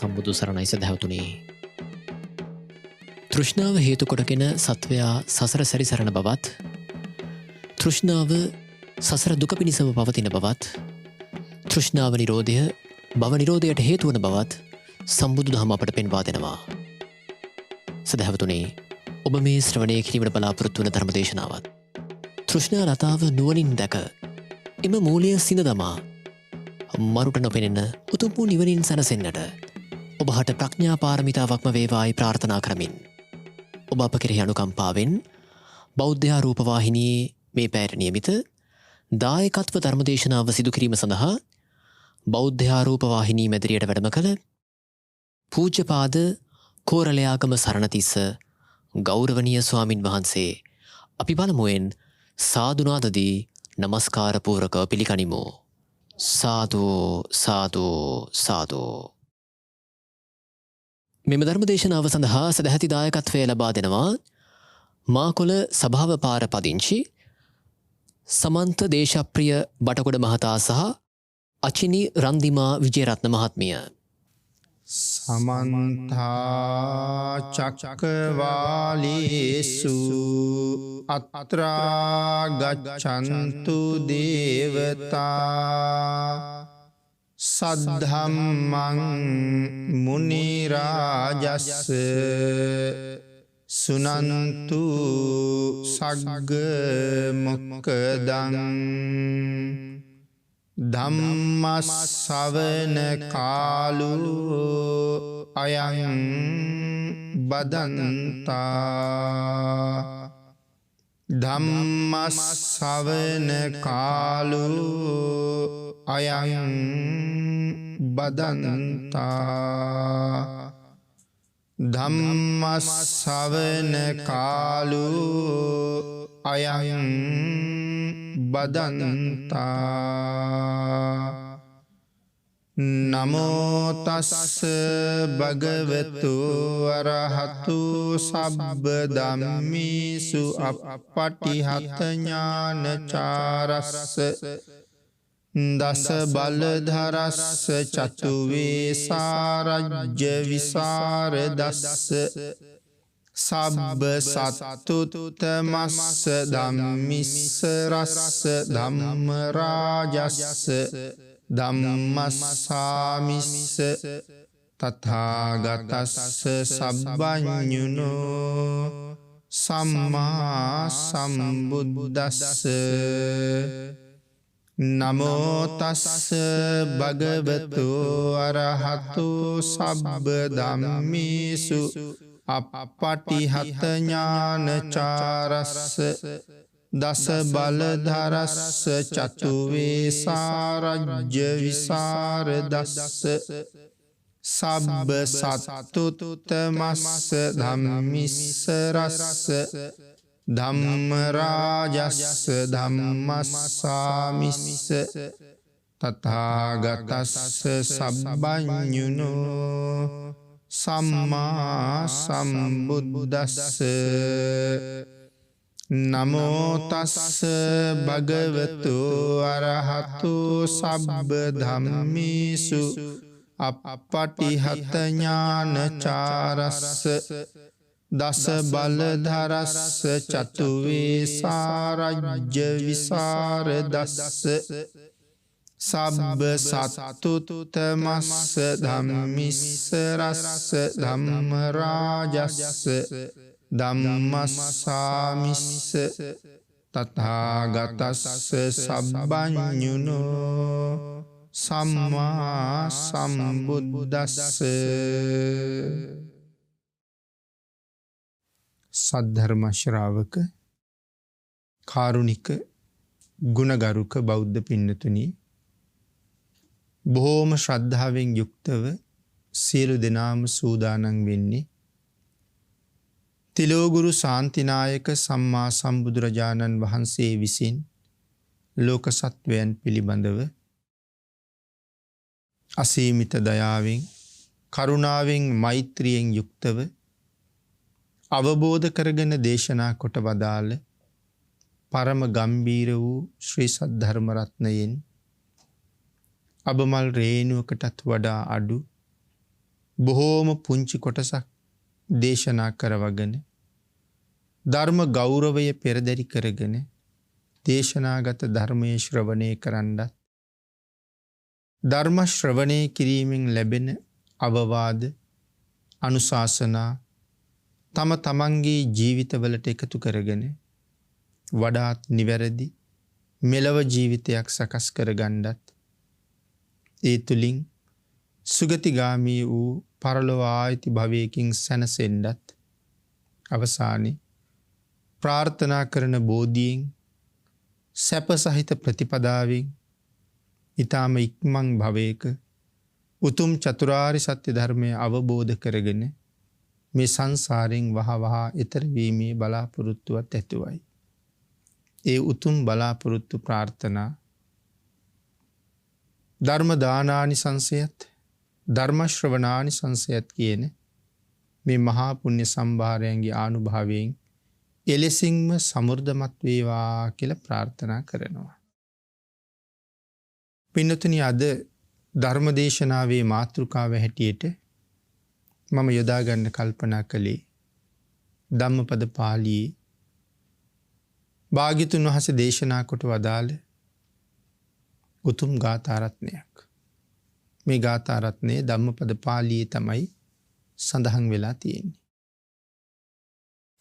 සම්බුදු සරණයි සදහැවතුනි. තෘෂ්ණාව හේතු කොටගෙන සත්වයා සසර සැරිසරන බවත්, තෘෂ්ණාව සසර දුක පිණිසම පවතින බවත්, තෘෂ්ණාව නිරෝධය භව නිරෝධයට හේතු වන බවත් සම්බුදු දහම අපට පෙන්වා දෙනවා. සදහැවතුනි, ඔබ මේ ශ්‍රවණය කිරීමට බලාපොරොත්තු වන ධර්ම දේශනාවත් තෘෂ්ණා ලතාව නුවණින් දැක එම මූලය සිඳ දමා මරුට නොපෙනෙන උතුම් වූ නිවනින් සැනසෙන්නට ඔබ හට ප්‍රඥා පාරමිතාවක්ම වේවායි ප්‍රාර්ථනා කරමින් ඔබ අප කෙරෙහි අනුකම්පාවෙන් බෞද්ධ රූපවාහිනියේ මේ පැයට නියමිත දායකත්ව ධර්මදේශනාව සිදු කිරීම සඳහා බෞද්ධ රූපවාහිනී මැදිරියට වැඩම කළ පූජ්‍යපාද කෝරළයාගම සරණතිස්ස ගෞරවනීය ස්වාමින් වහන්සේ අපි බලමුවෙන් සාදුනාදදී නමස්කාර පූර්වක පිළිගනිමු. සාදු සාදු සාදු. මෙම ධර්ම දේශනාව සඳහා සදැහැති දායකත්වය ලබා දෙනවා මාකොළ සභාව පාර පදිංචි සමන්ත දේශප්‍රිය බටකොඩ මහතා සහ අචිනි රන්දිමා විජේරත්න මහත්මිය. සමන්තා චක්කවාලේසු අත්‍රා ගච්ඡන්තු දේවතා සද්ධම්මං මුනි රාජස්ස සුනන්තු සග්ග මොක්ඛදං ධම්මස්සවන කාලෝ අයං බදන්තා ධම්මස්සවන කාලෝ අයං බදන්තා ධම්මස්සවන කාලෝ අයං බදන්තා. නමෝ තස්ස භගවතු අරහතු සබ්බ ධම්මේසු අප්පටිහත ඥානචාරස්ස දස බලධරස්ස චතු වේසාරජ්‍ය විසරදස්ස සබ්බ සත්තුත්තමස්ස ධම්මිස්ස රස්ස ධම්ම රාජස්ස ධම්මස්සාමිස්ස තථාගතස්ස සබ්බඤුනෝ සම්මා සම්බුද්දස්ස. නමෝ තස්ස භගවතු අරහතු සබ්බ ධම්මේසු අප්පටිහත ඥානචාරස්ස දස බලධරස්ස චතු වේසාරජ්‍ය විසරදස්ස සබ්බ සත්තුත්තමස්ස ධම්මිස්ස රස්ස ධම්ම රාජස්ස ධම්මස්සාමිස්ස තථාගතස්ස සබ්බඤුනෝ සම්මා සම්බුද්දස්ස. නමෝ තස්ස භගවතු අරහතු සබ්බ ධම්මේසු අප්පටිහත ඥානචාරස්ස දස බලධරස්ස චතු වේසාරජ්‍ය විසරදස්ස සබ්බ සත්තුත්තමස්ස ධම්මිස්ස රස්ස ධම්ම රාජස්ස ධම්මස්සාමිස්ස තථාගතස්ස සබ්බඤුනෝ සම්මා සම්බුද්දස්ස. සද්ධර්ම ශ්‍රාවක කාරුණික ගුණගරුක බෞද්ධ පින්නතුනි, බොහෝම ශ්‍රද්ධාවෙන් යුක්තව සියලු දෙනාම සූදානම් වෙන්නේ තිලෝගුරු ශාන්තිනායක සම්මා සම්බුදුරජාණන් වහන්සේ විසින් ලෝක සත්වයන් පිළිබඳව අසීමිත දයාවෙන් කරුණාවෙන් මෛත්‍රියෙන් යුක්තව අවබෝධ කරගෙන දේශනා කොට වදාළ පරම ගම්බීර වූ ශ්‍රී සද්ධර්ම රත්නයෙන් අබමල් රේණුවකටත් වඩා අඩු බොහෝම පුංචි කොටසක් දේශනා කරවගෙන ධර්ම ගෞරවය පෙරදරි කරගෙන දේශනාගත ධර්මයේ ශ්‍රවණය කරන්නත් ධර්ම ශ්‍රවණය කිරීමෙන් ලැබෙන අවවාද අනුශාසනා තම තමන්ගේ ජීවිතවලට එකතු කරගෙන වඩාත් නිවැරදි මෙලව ජීවිතයක් සකස් කරගන්නත් ඒ තුලින් සුගතිගාමී වූ පරලොව ආයති භවයකින් සැනසෙන්නත් අවසානයේ ප්‍රාර්ථනා කරන බෝධියෙන් සැප සහිත ප්‍රතිපදාවෙන් ඊටාම ඉක්මන් භවයක උතුම් චතුරාර්ය සත්‍ය ධර්මය අවබෝධ කරගෙන මේ සංසාරයෙන් වහවහ ඈතර වීමේ බලාපොරොත්තුවත් ඇතුවයි. ඒ උතුම් බලාපොරොත්තු ප්‍රාර්ථනා ධර්ම දානානිසංසයත් ධර්ම ශ්‍රවණානිසංසයත් කියන මේ මහා පුණ්‍ය සම්භාරයන්ගේ ආනුභාවයෙන් එලෙසින්ම සමෘද්ධමත් වේවා කියලා ප්‍රාර්ථනා කරනවා. පින්නතුනි අද ධර්මදේශනාවේ මාතෘකාව හැටියට මම යොදා ගන්න කල්පනා කළේ ධම්මපද පාළියේ භාග්‍යතුන් වහන්සේ දේශනා කොට වදාළ උතුම් ගාථා රත්නයක්. මේ ගාථා රත්නය ධම්මපද පාළියේ තමයි සඳහන් වෙලා තියෙන්නේ.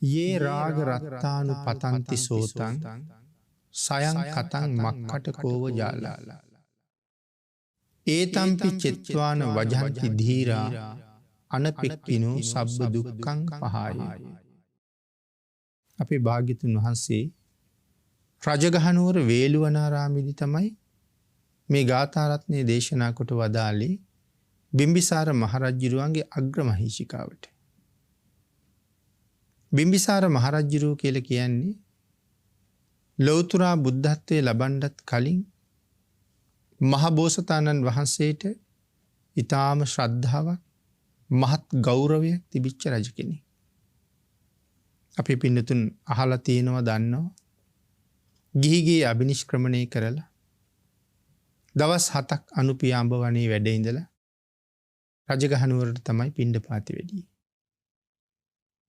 යේ රාග රත්තානු පතන්ති සෝතං සයං කතං මක්කට කෝව ජාලා ඒතම්පි චෙත්වාන වජන්ති ධීරා අනපෙක්කිනෝ සබ්බ දුක්ඛං පහාය. අපේ භාග්‍යතුන් වහන්සේ රජගහනුවර වේළුවනාරාමේදී තමයි මේ ගාථා රත්නය දේශනා කොට වදාළේ බිම්බිසාර මහරජුරුවන්ගේ අග්‍රමහීෂිකාවට. බිම්බිසාර මහරජුරුව කියලා කියන්නේ ලෞතර බුද්ධත්වයේ ලබන්නත් කලින් මහබෝසතාණන් වහන්සේට ඊටාම ශ්‍රද්ධාවක් මහත් ගෞරවයක් තිබිච්ච රජ කෙනෙක්. අපි පින්නතුන් අහලා තියෙනවා දන්නවා. ගිහිගේ අබිනිෂ්ක්‍රමණය කරලා දවස් 7ක් අනුපියාඹ වනේ වැඩ ඉඳලා රජගහනුවරට තමයි පිණ්ඩපාතෙ වෙඩියේ.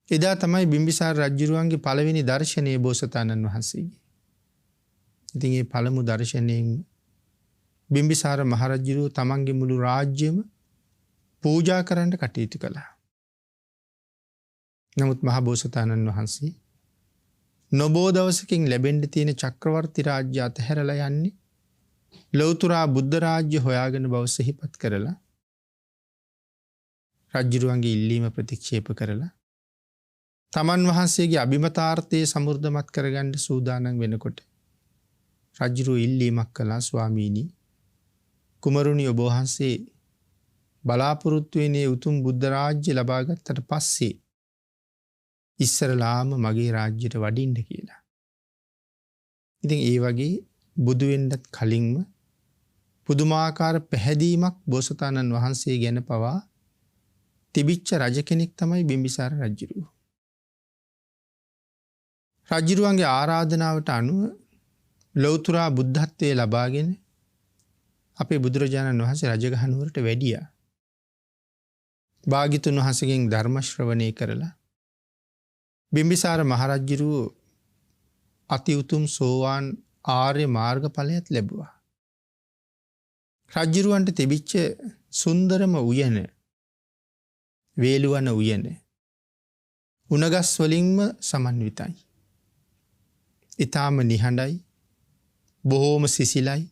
එදා තමයි බිම්බිසාර රජුරුවන්ගේ පළවෙනි දර්ශනයේ බෝසතාණන් වහන්සේගේ. ඉතින් මේ පළමු දර්ශනයෙන් බිම්බිසාර මහරජුරුව තමන්ගේ මුළු රාජ්‍යම පූජා කරන්න කටයුතු කළා. නමුත් මහ බෝසතාණන් වහන්සේ නොබෝ දවසකින් ලැබෙන්න තියෙන චක්‍රවර්ති රාජ්‍ය අතහැරලා යන්නේ ලෞතර බුද්ධ රාජ්‍ය හොයාගෙන බව සිහිපත් කරලා රජුරුවන්ගේ ඉල්ලීම ප්‍රතික්ෂේප කරලා තමන් වහන්සේගේ අභිමතාර්ථයේ සමෘද්ධමත් කරගන්න සූදානම් වෙනකොට රජුරුව ඉල්ලීමක් කළා ස්වාමීනි කුමරුනි ඔබ වහන්සේ බලාපොරොත්තු වෙන්නේ උතුම් බුද්ධ රාජ්‍ය ලබා ගත්තට පස්සේ ඉස්සරලාම මගේ රාජ්‍යයට වඩින්න කියලා. ඉතින් ඒ වගේ බුදු වෙන්නත් කලින්ම පුදුමාකාර පැහැදීමක් බෝසතාණන් වහන්සේ ගැන පවා තිබිච්ච රජ කෙනෙක් තමයි බිම්බිසාර රජුරුව. රජුරුවන්ගේ ආරාධනාවට අනුව ලෞතර බුද්ධත්වයේ ලබාගෙන අපේ බුදුරජාණන් වහන්සේ රජගහනුවරට වැඩියා. භාග්‍යතුන් වහන්සේගෙන් ධර්ම ශ්‍රවණය කරලා බිම්බිසාර මහරජුරුව අති උතුම් සෝවාන් ආර්ය මාර්ගඵලයක් ලැබුවා. රජුරුවන්ට තිබිච්ච සුන්දරම උයන වේළුවන උයන උණගස් වලින්ම සමන්විතයි. ඊටාම නිහඬයි බොහෝම සිසිලයි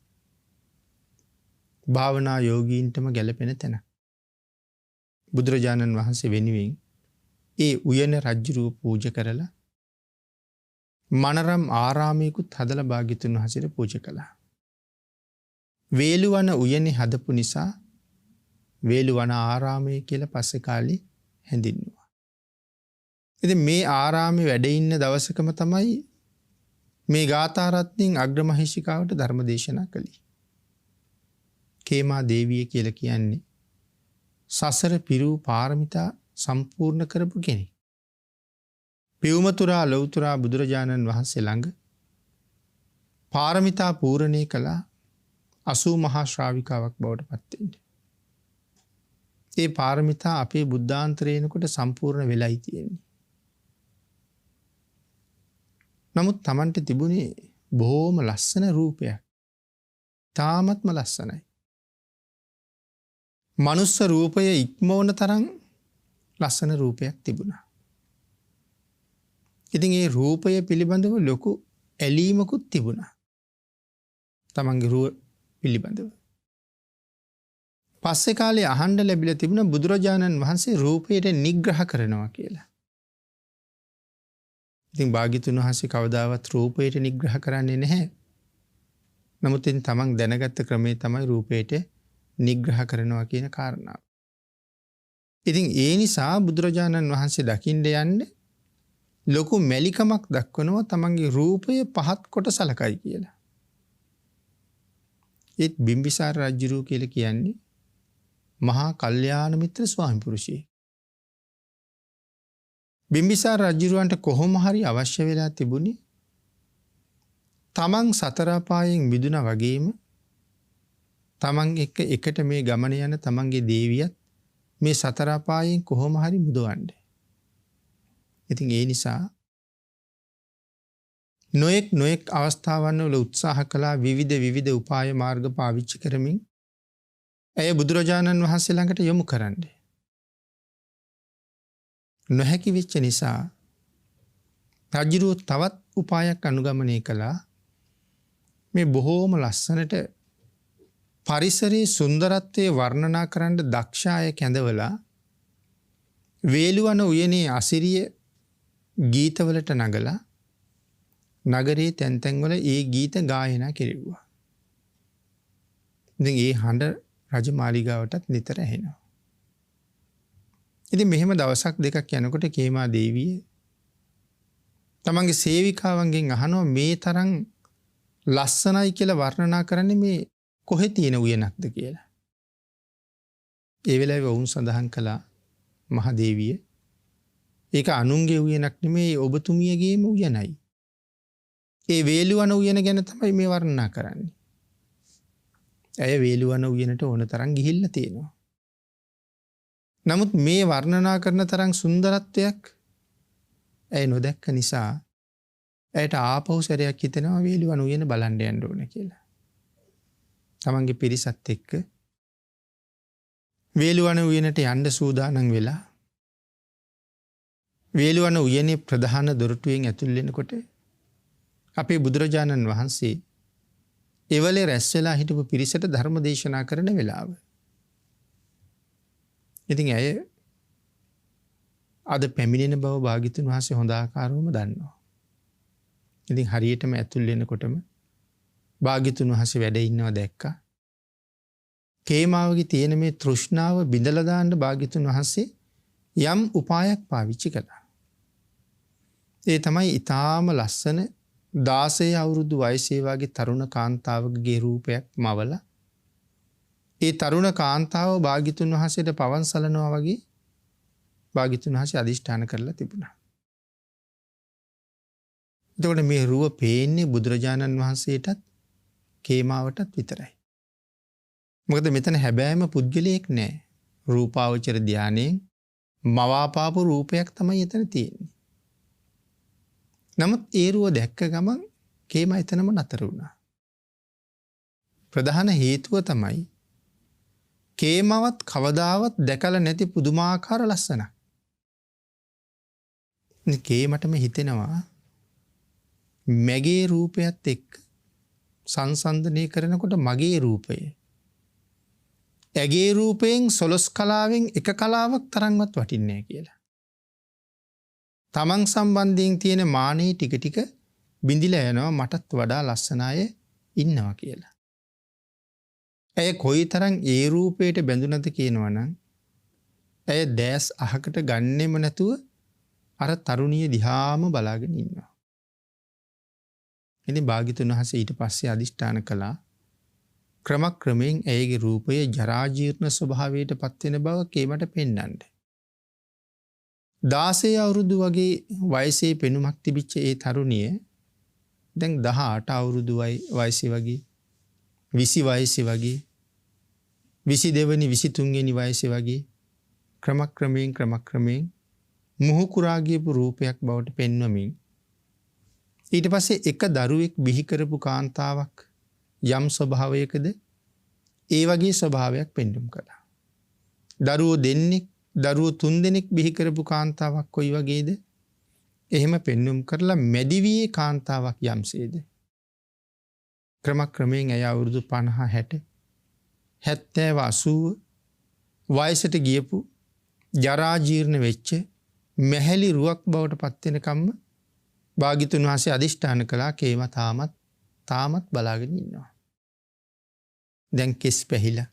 භාවනා යෝගීන්ටම ගැලපෙන තැන. බුදුරජාණන් වහන්සේ වෙනුවෙන් ඒ උයන රජුරුව පූජා කරලා මනරම් ආරාමයකුත් හදලා භාග්‍යතුන් වහන්සේට පූජා කළා. වේළුවන උයනේ හදපු නිසා වේළුවන ආරාමය කියලා පස්සේ කාලේ හැඳින්වුවා. ඉතින් මේ ආරාමේ වැඩ ඉන්න දවසකම තමයි මේ ගාථා රත්නින් අග්‍රමහීෂිකාවට ධර්ම දේශනා කළේ. කේමා දේවිය කියලා කියන්නේ සසර පිරූ පාරමිතා සම්පූර්ණ කරපු කෙනෙක්. පියුමතුරා ලෞතර බුදුරජාණන් වහන්සේ ළඟ පාරමිතා පූර්ණේ කළා 80 මහා ශ්‍රාවිකාවක් බවට පත් වෙන්නේ. ඒ පාරමිතා අපේ බුද්ධාන්තරයනකොට සම්පූර්ණ වෙලයි තියෙන්නේ. නමුත් තමන්ට තිබුණේ බොහෝම ලස්සන රූපයක්. තාමත්ම ලස්සනයි. මනුස්ස රූපය ඉක්මවන තරම් ලස්සන රූපයක් තිබුණා. ඉතින් ඒ රූපය පිළිබඳව ලොකු ඇලීමකුත් තිබුණා. තමන්ගේ රුව පිළිබඳව. පස්සේ කාලේ අහන්න ලැබිලා තිබුණ බුදුරජාණන් වහන්සේ රූපයට නිග්‍රහ කරනවා කියලා. ඉතින් භාග්‍යතුන් වහන්සේ කවදාවත් රූපයට නිග්‍රහ කරන්නේ නැහැ. නමුත් ඉතින් තමන් දැනගත්ත ක්‍රමේ තමයි රූපයට නිග්‍රහ කරනවා කියන කාරණාව. ඉතින් ඒ නිසා බුදුරජාණන් වහන්සේ දකින්න යන්නේ ලොකු මැලිකමක් දක්වනවා තමන්ගේ රූපය පහත් කොට සලකයි කියලා. ඒත් බිම්බිසාර රජුරෝ කියලා කියන්නේ මහා කල්යාණ මිත්‍ර ස්වාමි පුරුෂයෙක්. බිම්බිසාර රජුරවන්ට කොහොම හරි අවශ්‍ය වෙලා තිබුණේ තමන් සතර අපායෙන් මිදුණා වගේම තමන් එක්ක එකට මේ ගමන යන තමන්ගේ දේවියත් මේ සතර අපායෙන් කොහොම හරි මුදවන්න. ඉතින් ඒ නිසා නොයෙක් අවස්ථාවන් වල උත්සාහ කළා විවිධ උපාය මාර්ග පාවිච්චි කරමින් ඇය බුදුරජාණන් වහන්සේ ළඟට යොමු කරන්නේ. නොහැකි වෙච්ච නිසා රජුරෝ තවත් උපායක් අනුගමනය කළා. මේ බොහෝම ලස්සනට පරිසරයේ සුන්දරත්වයේ වර්ණනා කරන්න දක්ෂ අය කැඳවලා වේලුවන උයනේ අසිරිය ගීතවලට නගලා නගරයේ තැන් තැන්වල ඒ ගීත ගායනා කෙරෙව්වා. ඉතින් ඒ හඬ රජමාලිගාවටත් නිතර ඇහෙනවා. ඉතින් මෙහෙම දවසක් දෙකක් යනකොට කේමා දේවිය තමන්ගේ සේවිකාවන්ගෙන් අහනවා මේ තරම් ලස්සනයි කියලා වර්ණනා කරන්නේ මේ කොහෙ තියෙන උයනක්ද කියලා. ඒ වෙලාවේ වුන් සඳහන් කළා මහ දේවිය ඒක අනුන්ගේ උයනක් නෙමෙයි ඔබතුමියගේම උයනයි. ඒ වේලුවන උයන ගැන තමයි මේ වර්ණනා කරන්නේ. ඇය වේලුවන උයනට ඕන තරම් ගිහිල්ලා තියෙනවා. නමුත් මේ වර්ණනා කරන තරම් සුන්දරත්වයක් ඇය නොදැක්ක නිසා ඇයට ආපහු සැරයක් හිතෙනවා වේලුවන උයන බලන්න යන්න ඕන කියලා. තමන්ගේ පිරිසත් එක්ක වේලුවන උයනට යන්න සූදානම් වෙලා වේලුවන උයනේ ප්‍රධාන දොරටුවෙන් ඇතුල් වෙනකොට අපේ බුදුරජාණන් වහන්සේ එවලේ රැස් වෙලා හිටපු පිරිසට ධර්ම දේශනා කරන වෙලාව. ඉතින් ඇය අද පැමිණෙන බව භාග්‍යතුන් වහන්සේ හොඳ ආකාරවම දන්නවා. ඉතින් හරියටම ඇතුල් වෙනකොටම භාග්‍යතුන් වහන්සේ වැඩ ඉන්නවා දැක්කා. කේමාවගේ තියෙන මේ තෘෂ්ණාව බිඳලා දාන්න භාග්‍යතුන් වහන්සේ යම් උපායක් පාවිච්චි කළා. ඒ තමයි ඊටාම ලස්සන 16 අවුරුදු වයසේ වගේ තරුණ කාන්තාවකගේ රූපයක් මවලා ඒ තරුණ කාන්තාව භාග්‍යතුන් වහන්සේට පවන් සලනවා වගේ භාග්‍යතුන් වහන්සේ අදිෂ්ඨාන කරලා තිබුණා. එතකොට මේ රුව පේන්නේ බුදුරජාණන් වහන්සේටත් කේමාවටත් විතරයි. මොකද මෙතන හැබෑම පුද්ගලයෙක් නෑ. රූපාවචර ධානයෙන් මවාපාපු රූපයක් තමයි එතන තියෙන්නේ. නමුත් ඒ රුව දැක්ක ගමන් කේමා එතනම නතර වුණා. ප්‍රධාන හේතුව තමයි කේමවත් කවදාවත් දැකලා නැති පුදුමාකාර ලස්සනක්. කේමටම හිතෙනවා මගේ රූපයත් එක්ක සංසන්දනය කරනකොට මගේ රූපය ඇගේ රූපයෙන් 12 කලාවෙන් එක කලාවක් තරම්වත් වටින්නේ නැහැ කියලා. තමන් සම්බන්ධයෙන් තියෙන මානෙ ටික ටික බිඳිලා යනවා මටත් වඩා ලස්සන අය ඉන්නවා කියලා. ඇය කොයිතරම් ඒ රූපයට බැඳුනද කියනවනම් ඇය දැස් අහකට ගන්නෙම නැතුව අර තරුණිය දිහාම බලාගෙන ඉන්නවා. ඉතින් භාග්‍යතුන් වහන්සේ ඊට පස්සේ අදිෂ්ඨාන කළා ක්‍රමක්‍රමයෙන් ඇයගේ රූපය ජරා ජීර්ණ ස්වභාවයට පත් වෙන බව කේමට පෙන්වන්න. 16 අවුරුදු වගේ වයසේ පෙනුමක් තිබිච්ච ඒ තරුණිය දැන් 18 අවුරුදු වයසේ වගේ 20 වයසේ වගේ 22 වෙනි 23 වෙනි වයසේ වගේ ක්‍රමක්‍රමයෙන් මුහුකුරා ගියපු රූපයක් බවට පෙන්වමින් ඊට පස්සේ එක දරුවෙක් බිහි කරපු කාන්තාවක් යම් ස්වභාවයකද ඒ වගේ ස්වභාවයක් පෙන්වුම් කළා. දරුවෝ 3 දෙනෙක් බිහි කරපු කාන්තාවක් කොයි වගේද? එහෙම පෙන්වුම් කරලා මැදිවියේ කාන්තාවක් යම්සේද. ක්‍රමක්‍රමයෙන් ඇය අවුරුදු 50 60 70 80 වයසට ගියපු ජරා ජීර්ණ වෙච්ච මැහැලි රුවක් බවට පත් වෙනකම්ම භාග්‍යතුන් වහන්සේ අදිෂ්ඨාන කළා කේම තාමත් බලාගෙන ඉන්නවා. දැන් කෙස් පැහිලා,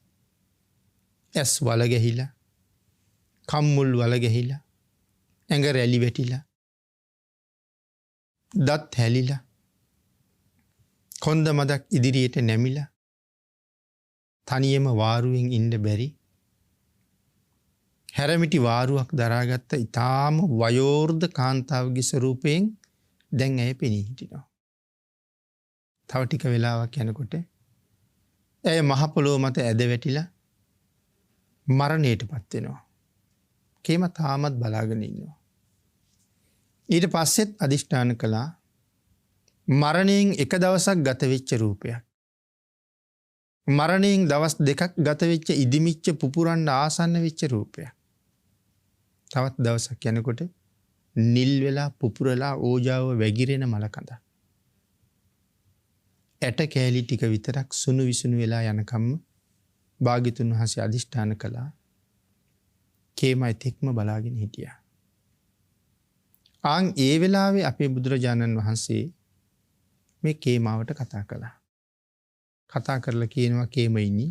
ඇස් වල ගැහිලා, කම්මුල් වල ගැහිලා, ඇඟ රැලි වැටිලා, දත් හැලිලා, කොන්ද මදක් ඉදිරියට නැමිලා, තනියම වාරුවෙන් ඉන්න බැරි හැරමිටි වාරුවක් දරාගත්ත ඊටාම වයෝවෘද්ධ කාන්තාවගේ ස්වරූපයෙන් දැන් ඇය පෙනී හිටිනවා. තව ටික වෙලාවක් යනකොට ඇය මහ පොළොව මත ඇද වැටිලා මරණයටපත් වෙනවා. කේම තාමත් බලාගෙන ඉන්නවා. ඊට පස්සෙත් අදිෂ්ඨාන කළා මරණයෙන් එක දවසක් ගත වෙච්ච රූපයක්. මරණයෙන් දවස් 2ක් ගත වෙච්ච ඉදිමිච්ච පුපුරන්න ආසන්න වෙච්ච රූපයක්. තවත් දවසක් යනකොට නිල් වෙලා පුපුරලා ඕජාව වැగిරෙන මලකඳ. ඇට කෑලි ටික විතරක් සුණු විසුණු වෙලා යනකම් භාග්‍යතුන් වහන්සේ අදිෂ්ඨාන කළා. කේමයි තෙක්ම බලාගෙන හිටියා. ආන් ඒ වෙලාවේ අපේ බුදුරජාණන් වහන්සේ මේ කේමාවට කතා කළා. කතා කරලා කියනවා කේමයිනි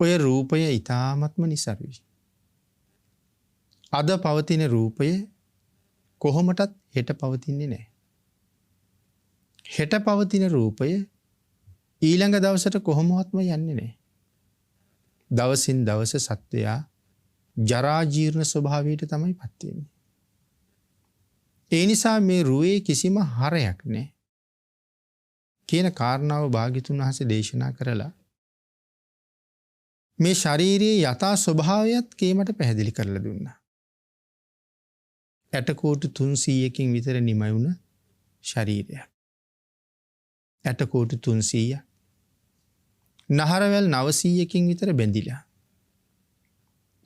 ඔය රූපය ඊ타ත්ම නිසරුයි. අද පවතින රූපය කොහොමටත් හෙට පවතින්නේ නැහැ. හෙට පවතින රූපය ඊළඟ දවසට කොහොමවත්ම යන්නේ නැහැ. දවසින් දවස සත්වයා ජරා ජීර්ණ ස්වභාවයට තමයි පත් වෙන්නේ. ඒ නිසා මේ රුවේ කිසිම හරයක් නැහැ කියන කාරණාව භාග්‍යතුන් වහන්සේ දේශනා කරලා මේ ශාරීරියේ යථා ස්වභාවයත් කේමට පැහැදිලි කරලා දුන්නා. ඇටකෝටු 300කින් විතර නිමයි වුණ ශරීරයක්. ඇටකෝටු 300 නහරවැල් 900කින් විතර බැඳිලා.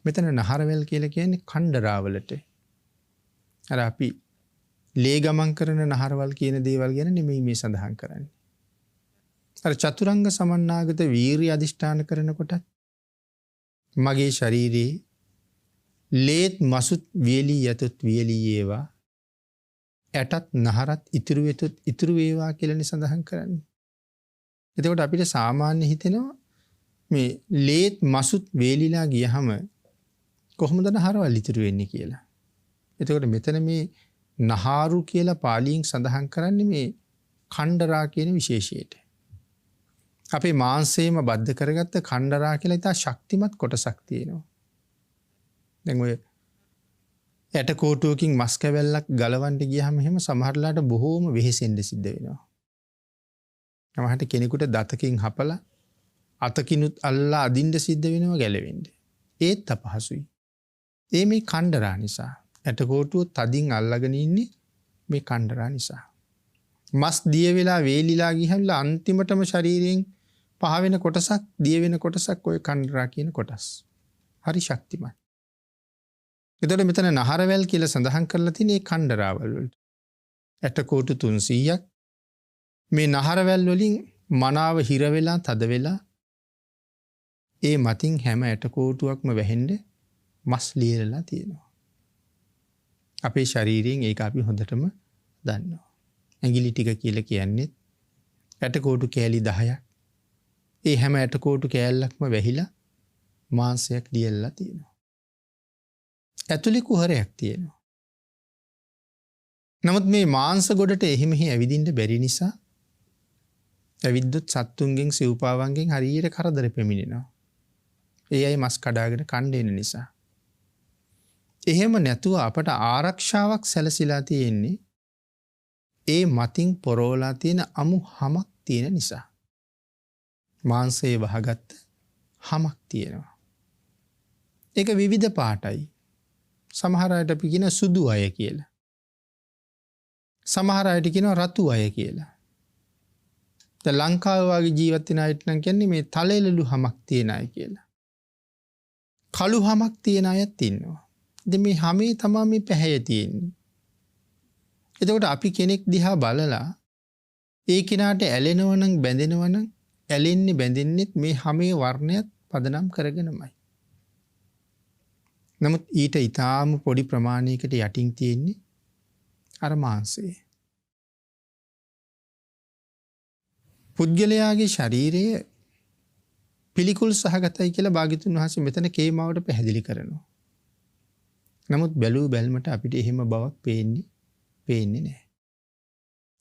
මෙතන නහරවැල් කියලා කියන්නේ කණ්ඩරාවලට. අර අපි ලේ ගමන් කරන නහරවල් කියන දේවල් ගැන නෙමෙයි මේ සඳහන් කරන්නේ. අර චතුරංග සමන්නාගත වීරිය අධිෂ්ඨාන කරනකොට මගේ ශරීරයේ ලේත් මසුත් වියලී යතොත් වියලී ඒවා ඇටත් නහරත් ඉතුරු වෙතොත් ඉතුරු වේවා කියලානේ සඳහන් කරන්නේ. එතකොට අපිට සාමාන්‍ය හිතෙනවා මේ ලේත් මසුත් වේලිලා ගියහම කොහොමද නහරවල් ඉතුරු වෙන්නේ කියලා. එතකොට මෙතන මේ නහාරු කියලා පාලියෙන් සඳහන් කරන්නේ මේ කණ්ඩරා කියන විශේෂයට. අපේ මාංශයම බද්ධ කරගත්ත කණ්ඩරා කියලා ඉතා ශක්තිමත් කොටසක් තියෙනවා. දැන් ඔය ඇටකෝටුවකින් මස් කැවැල්ලක් ගලවන්න ගියහම එහෙම සමහරලාට බොහෝම වෙහෙසෙන්න සිද්ධ වෙනවා. සමහරට කෙනෙකුට දතකින් හපලා අතකිනුත් අල්ලා අදින්න සිද්ධ වෙනවා ගැලවෙන්න. ඒත් අපහසුයි. ඒ මේ කණ්ඩරා නිසා. ඇටකෝටුව තදින් අල්ලගෙන ඉන්නේ මේ කණ්ඩරා නිසා. මස් දිය වෙලා වේලිලා ගිහලා අන්තිමටම ශරීරයෙන් පහ වෙන කොටසක් දිය වෙන කොටසක් ඔය කණ්ඩරා කියන කොටස්. හරි ශක්තිමත්. එතකොට මෙතන නහරවැල් කියලා සඳහන් කරලා තියෙන මේ කණ්ඩරාවල් වලට. ඇටකෝටු 300ක් මේ නහරවැල් වලින් මනාව හිර වෙලා තද වෙලා ඒ මතින් හැම ඇටකෝටුවක්ම වැහෙන්න මස් ලියලා තියෙනවා. අපේ ශරීරයෙන් ඒක අපි හොඳටම දන්නවා. ඇඟිලි ටික කියලා කියන්නේ ඇටකෝටු කෑලි 10ක්. ඒ හැම ඇටකෝටු කෑල්ලක්ම වැහිලා මාංශයක් ලියලා තියෙනවා. ඇතුලේ කුහරයක් තියෙනවා. නමුත් මේ මාංශ ගොඩට එහි මෙහි ඇවිදින්න බැරි නිසා ඇවිද්දොත් සත්තුන්ගෙන් සිව්පාවන්ගෙන් හරියට කරදර පෙමිනෙනවා. ඒ අය මස් කඩාගෙන කන්න එන නිසා. එහෙම නැතුව අපට ආරක්ෂාවක් සැලසීලා තියෙන්නේ ඒ මතින් පොරෝලා තියෙන අමු හමක් තියෙන නිසා. මාංශයේ වහගත්ත හමක් තියෙනවා. ඒක විවිධ පාටයි. සමහර අයට අපි කියන සුදු අය කියලා. සමහර අයට කියනවා රතු අය කියලා. දැන් ලංකාව වගේ ජීවත් වෙන අයට නම් කියන්නේ මේ තලෙලලු හමක් තියෙන අය කියලා. කළු හමක් තියෙන අයත් ඉන්නවා. ඉතින් මේ හැමේ තමයි මේ පැහැය තියෙන්නේ. එතකොට අපි කෙනෙක් දිහා බලලා ඒ කෙනාට ඇලෙනවා නම් බැඳෙනවා නම් ඇලෙන්නේ බැඳෙන්නෙත් මේ හැමේ වර්ණයත් පදනම් කරගෙනමයි. නමුත් ඊට ඊටාම පොඩි ප්‍රමාණයකට යටින් තියෙන්නේ අර මාංශය. පුද්ගලයාගේ ශරීරය පිළිකුල් සහගතයි කියලා භාග්‍යතුන් වහන්සේ මෙතන කේමාවට පැහැදිලි කරනවා. නමුත් බැලූ බැල්මට අපිට එහෙම බවක් පේන්නේ නැහැ.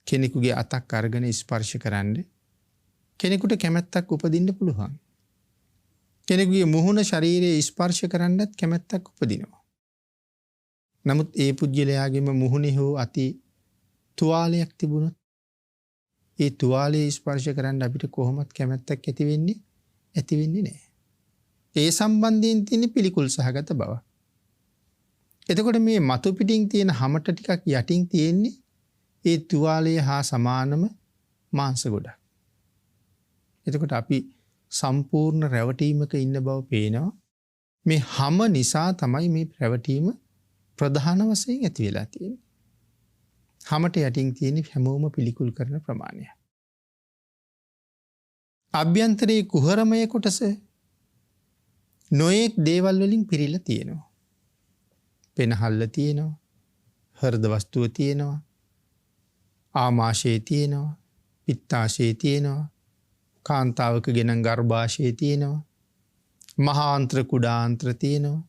කෙනෙකුගේ අතක් අරගෙන ස්පර්ශ කරන්න කෙනෙකුට කැමැත්තක් උපදින්න පුළුවන්. කෙනෙකුගේ මුහුණ ශරීරයේ ස්පර්ශ කරන්නත් කැමැත්තක් උපදිනවා. නමුත් ඒ පුද්ගලයාගේම මුහුණේ හෝ අති තුවාලයක් තිබුණොත් ඒ තුවාලයේ ස්පර්ශ කරන්න අපිට කොහොමත් කැමැත්තක් ඇති වෙන්නේ නැහැ. ඒ සම්බන්ධයෙන් තියෙන පිළිකුල් සහගත බව. එතකොට මේ මතු පිටින් තියෙන හැමට ටිකක් යටින් තියෙන්නේ ඒ තුවාලය හා සමානම මාංශ ගොඩක්. එතකොට අපි සම්පූර්ණ රැවටීමක ඉන්න බව පේනවා. මේ හැම නිසා තමයි මේ රැවටීම ප්‍රධාන වශයෙන් ඇති වෙලා තියෙන්නේ. හැමට යටින් තියෙන හැමෝම පිළිකුල් කරන ප්‍රමාණය. අභ්‍යන්තරයේ කුහරමය කොටස නොයෙක් දේවල් වලින් පිරීලා තියෙනවා. පෙනහල්ල තියෙනවා. හෘද වස්තුව තියෙනවා. ආමාශය තියෙනවා. පිත්තාශය තියෙනවා. කාන්තාවක ගෙනන් ගර්භාශය තියෙනවා. මහාන්ත්‍ර කුඩාන්ත්‍ර තියෙනවා.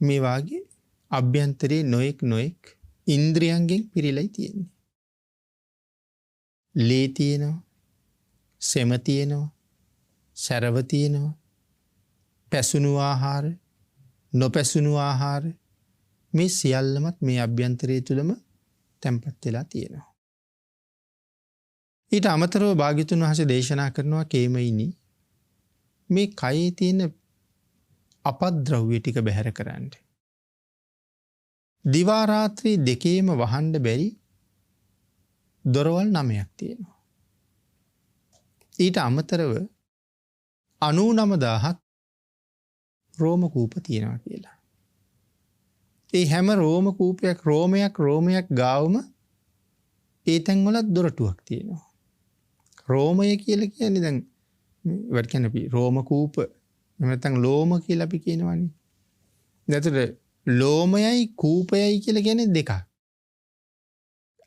මේ වාගේ අභ්‍යන්තරයේ නොයෙක් ඉන්ද්‍රියන්ගෙන් පිරීලා තියෙන්නේ. ලේ තියෙනවා. සෙම තියෙනවා. සැරව තියෙනවා. පැසුණු ආහාර, නොපැසුණු ආහාර මේ සියල්ලමත් මේ අභ්‍යන්තරය තුළම තැන්පත් වෙලා තියෙනවා. ඊට අමතරව භාග්‍යතුන් වහන්සේ දේශනා කරනවා කේමයිනි මේ කයේ තියෙන අපද්‍රව්‍ය ටික බැහැර කරන්න. දිවා රාත්‍රී දෙකේම වහන්න බැරි දොරවල් 9ක් තියෙනවා. ඊට අමතරව 99000ක් රෝම කූප තියෙනවා කියලා. ඒ හැම රෝම කූපයක් රෝමයක් ගාවම ඒ තැන්වලත් දොරටුවක් තියෙනවා. රෝමය කියලා කියන්නේ දැන් what can be රෝම කූප නැත්නම් ලෝම කියලා අපි කියනවනේ. නැතර ලෝමයයි කූපයයි කියලා කියන්නේ දෙකක්.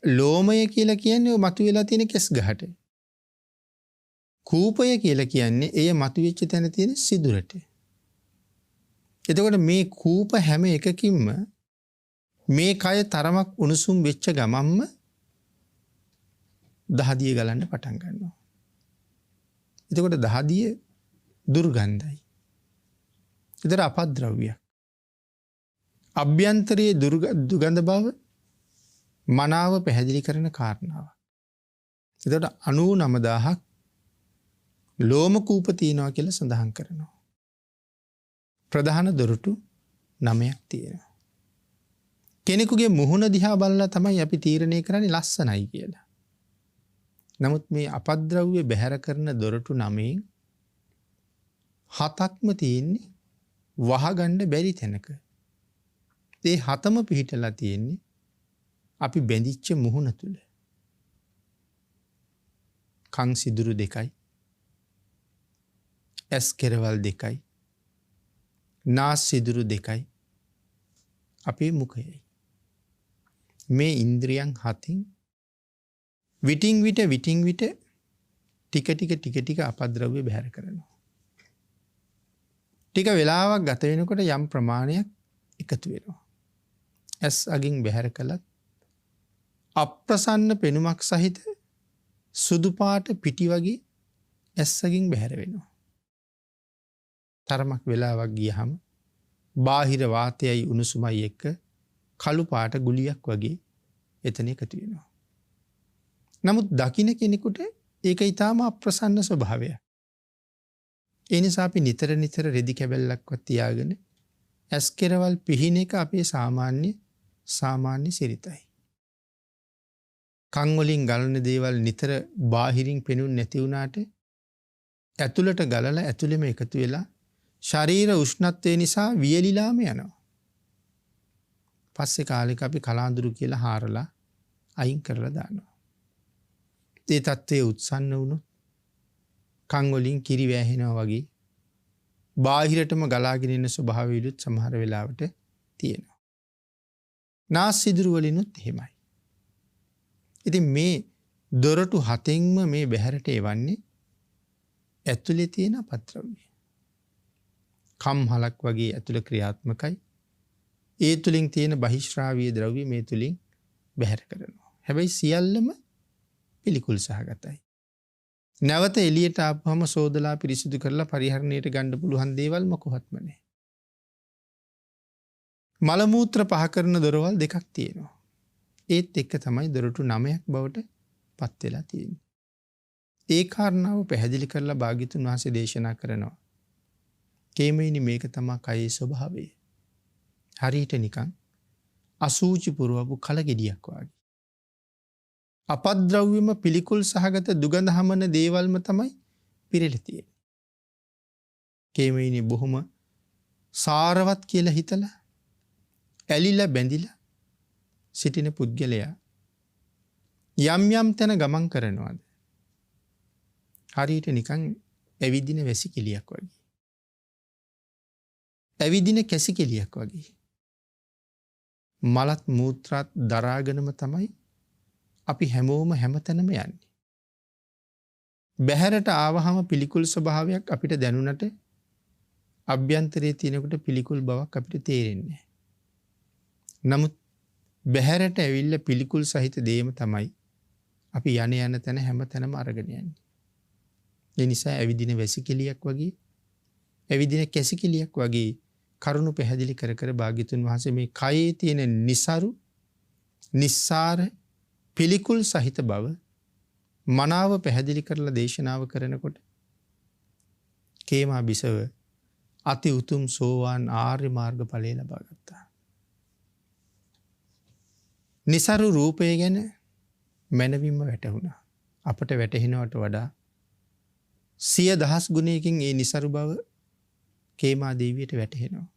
ලෝමය කියලා කියන්නේ ඔය මතුවලා තියෙන කෙස් ගහට. කූපය කියලා කියන්නේ එය මතුවෙච්ච තැන තියෙන සිදුරට. එතකොට මේ කූප හැම එකකින්ම මේ කය තරමක් උණුසුම් වෙච්ච ගමන්ම දහදිය ගලන්න පටන් ගන්නවා. එතකොට දහදිය දුර්ගන්ධයි. ඒතර අපද්‍රව්‍යයක්. අභ්‍යන්තරයේ දුර්ගන්ධ බව මනාව පැහැදිලි කරන කාරණාවක්. එතකොට 99000ක් ලෝම කූප තියෙනවා කියලා සඳහන් කරනවා. ප්‍රධාන දොරටු 9ක් තියෙනවා. කෙනෙකුගේ මුහුණ දිහා බලලා තමයි අපි තීරණය කරන්නේ ලස්සනයි කියලා. නමුත් මේ අපද්‍රව්‍ය බැහැර කරන දොරටු 9න් 7ක්ම තියෙන්නේ වහගන්න බැරි තැනක. ඒ 7ම පිහිටලා තියෙන්නේ අපි බැඳිච්ච මුහුණ තුල. කන් සිදුරු 2යි. ඇස් කෙරවල් 2යි. නාස් සිදුරු 2යි. අපේ මුඛයයි. මේ ඉන්ද්‍රියන් 7න් විටින් විට ටික අපද්‍රව්‍ය බැහැර කරනවා. ටික වෙලාවක් ගත වෙනකොට යම් ප්‍රමාණයක් එකතු වෙනවා. ඇස් අගින් බැහැර කළත් අප්‍රසන්න පෙනුමක් සහිත සුදු පාට පිටි වගේ ඇස් අගින් බැහැර වෙනවා. තරමක් වෙලාවක් ගියහම බාහිර වාතයයි උණුසුමයි එක්ක කළු පාට ගුලියක් වගේ එතන එකතු වෙනවා. නමුත් දකින්න කෙනෙකුට ඒක ඊටාම අප්‍රසන්න ස්වභාවයක්. ඒ නිසා අපි නිතර නිතර රෙදි කැබැල්ලක්වත් තියාගෙන ඇස් කෙරවල් පිහින එක අපේ සාමාන්‍ය සිරිතයි. කන් වලින් ගලන දේවල් නිතර බාහිරින් පෙනුනේ නැති වුණාට ඇතුළට ගලලා ඇතුළෙම එකතු වෙලා ශරීර උෂ්ණත්වය නිසා වියලිලාම යනවා. පස්සේ කාලෙක අපි කලාඳුරු කියලා හාරලා අයින් කරලා දානවා. ඒ තත්ත්වයේ උත්සන්න වුණොත් කන් වලින් කිරි වැහෙනවා වගේ බාහිරටම ගලාගෙන එන ස්වභාවයලුත් සමහර වෙලාවට තියෙනවා. නාස් සිදුරු වලිනුත් එහෙමයි. ඉතින් මේ දොරටු හතෙන්ම මේ බැහැරට එවන්නේ ඇතුලේ තියෙන අපද්‍රව්‍ය. කම්හලක් වගේ ඇතුළ ක්‍රියාත්මකයි. ඒ තුලින් තියෙන බහිශ්‍රාවීය ද්‍රව්‍ය මේ තුලින් බැහැර කරනවා. හැබැයි සියල්ලම පිළිකුල් සහගතයි. නැවත එළියට ආපුවම සෝදලා පිරිසිදු කරලා පරිහරණයට ගන්න පුළුවන් දේවල් මොකවත්ම නැහැ. මල මූත්‍ර පහ කරන දොරවල් දෙකක් තියෙනවා. ඒත් එක්ක තමයි දොරටු 9ක් බවට පත් වෙලා තියෙන්නේ. ඒ කාරණාව පැහැදිලි කරලා භාග්‍යතුන් වහන්සේ දේශනා කරනවා. කේමයිනි මේක තමයි කයේ ස්වභාවය. හරියට නිකන් අසූචි පුරවපු කලගෙඩියක් වගේ. අපද්‍රව්‍යම පිළිකුල් සහගත දුගඳ හමන දේවල්ම තමයි පිරෙලා තියෙන්නේ. කේමයිනි බොහොම සාරවත් කියලා හිතලා ඇලිලා බැඳිලා සිටින පුද්ගලයා යම් යම් තැන ගමන් කරනවාද? හරියට නිකන් ඇවිදින වැසිකිළියක් වගේ. ඇවිදින කැසිකිළියක් වගේ. මලත් මූත්‍රාත් දරාගෙනම තමයි අපි හැමෝම හැමතැනම යන්නේ. බැහැරට ආවහම පිළිකුල් ස්වභාවයක් අපිට දැනුණට අභ්‍යන්තරයේ තියෙනකොට පිළිකුල් බවක් අපිට තේරෙන්නේ නැහැ. නමුත් බැහැරට ඇවිල්ලා පිළිකුල් සහිත දේම තමයි අපි යන තැන හැමතැනම අරගෙන යන්නේ. ඒ නිසා ඇවිදින වැසිකිළියක් වගේ ඇවිදින කැසිකිළියක් වගේ කරුණු පැහැදිලි කර කර භාග්‍යතුන් වහන්සේ මේ කයේ තියෙන નિසරු නිස්සාර පිළිකුල් සහිත බව මනාව පැහැදිලි කරලා දේශනාව කරනකොට කේමා බිසව අති උතුම් සෝවාන් ආර්ය මාර්ග ඵලය ලබා ගත්තා. નિසරු රූපය ගැන මනවින්ම වැටහුණා. අපට වැටහෙනවට වඩා 100,000 ගුණයකින් ඒ નિසරු බව කේමා දේවියට වැටහෙනවා.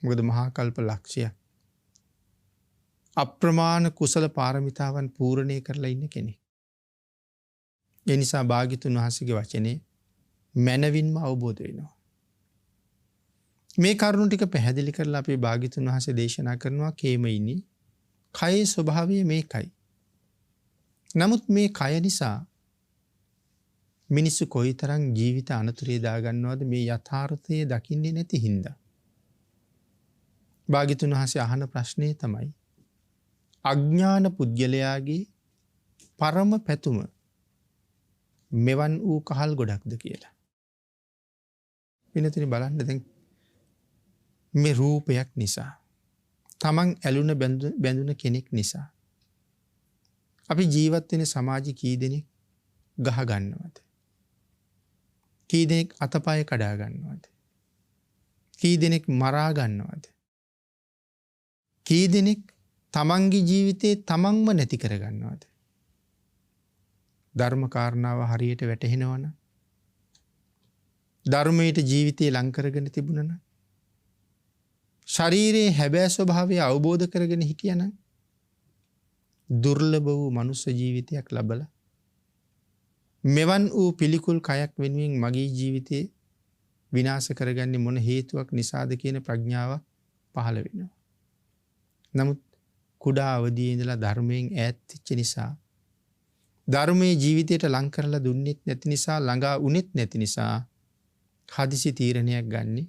මොකද මහා කල්ප ලක්ෂයක් අප්‍රමාණ කුසල පාරමිතාවන් පූර්ණේ කරලා ඉන්න කෙනෙක්. ඒ නිසා භාග්‍යතුන් වහන්සේගේ වචනේ මනවින්ම අවබෝධ වෙනවා. මේ කරුණු ටික පැහැදිලි කරලා අපේ භාග්‍යතුන් වහන්සේ දේශනා කරනවා කේමයිනි කයේ ස්වභාවය මේකයි. නමුත් මේ කය නිසා මිනිස්සු කොයිතරම් ජීවිත අනතුරේ දාගන්නවද මේ යථාර්ථය දකින්නේ නැති හින්දා. භාග්‍යතුන් වහන්සේ අහන ප්‍රශ්නේ තමයි අඥාන පුද්ගලයාගේ පරම පැතුම මෙවන් වූ කහල් ගොඩක්ද කියලා. වෙනතන බලන්න දැන් මේ රූපයක් නිසා තමන් ඇලුන බැඳුන කෙනෙක් නිසා අපි ජීවත් වෙන සමාජي කී දෙනෙක් ගහ ගන්නවද? කී දෙනෙක් අතපය කඩා ගන්නවද? කී දෙනෙක් මරා ගන්නවද? කී දෙනෙක් තමන්ගේ ජීවිතේ තමන්ම නැති කර ගන්නවද? ධර්ම කාරණාව හරියට වැටහෙනවනම් ධර්මයට ජීවිතේ ලං කරගෙන තිබුණනම් ශරීරයේ හැබෑ ස්වභාවය අවබෝධ කරගෙන හිටියනම් දුර්ලභ වූ මනුස්ස ජීවිතයක් ලබලා මෙවන් වූ පිළිකුල් කයක් වෙනුවෙන් මගේ ජීවිතේ විනාශ කරගන්නේ මොන හේතුවක් නිසාද කියන ප්‍රඥාව පහළ වෙනවා. නමුත් කුඩා අවදියේ ඉඳලා ධර්මයෙන් ඈත් වෙච්ච නිසා ධර්මයේ ජීවිතයට ලං කරලා දුන්නෙත් නැති නිසා ළඟා උනේත් නැති නිසා හදිසි තීරණයක් ගන්නෙ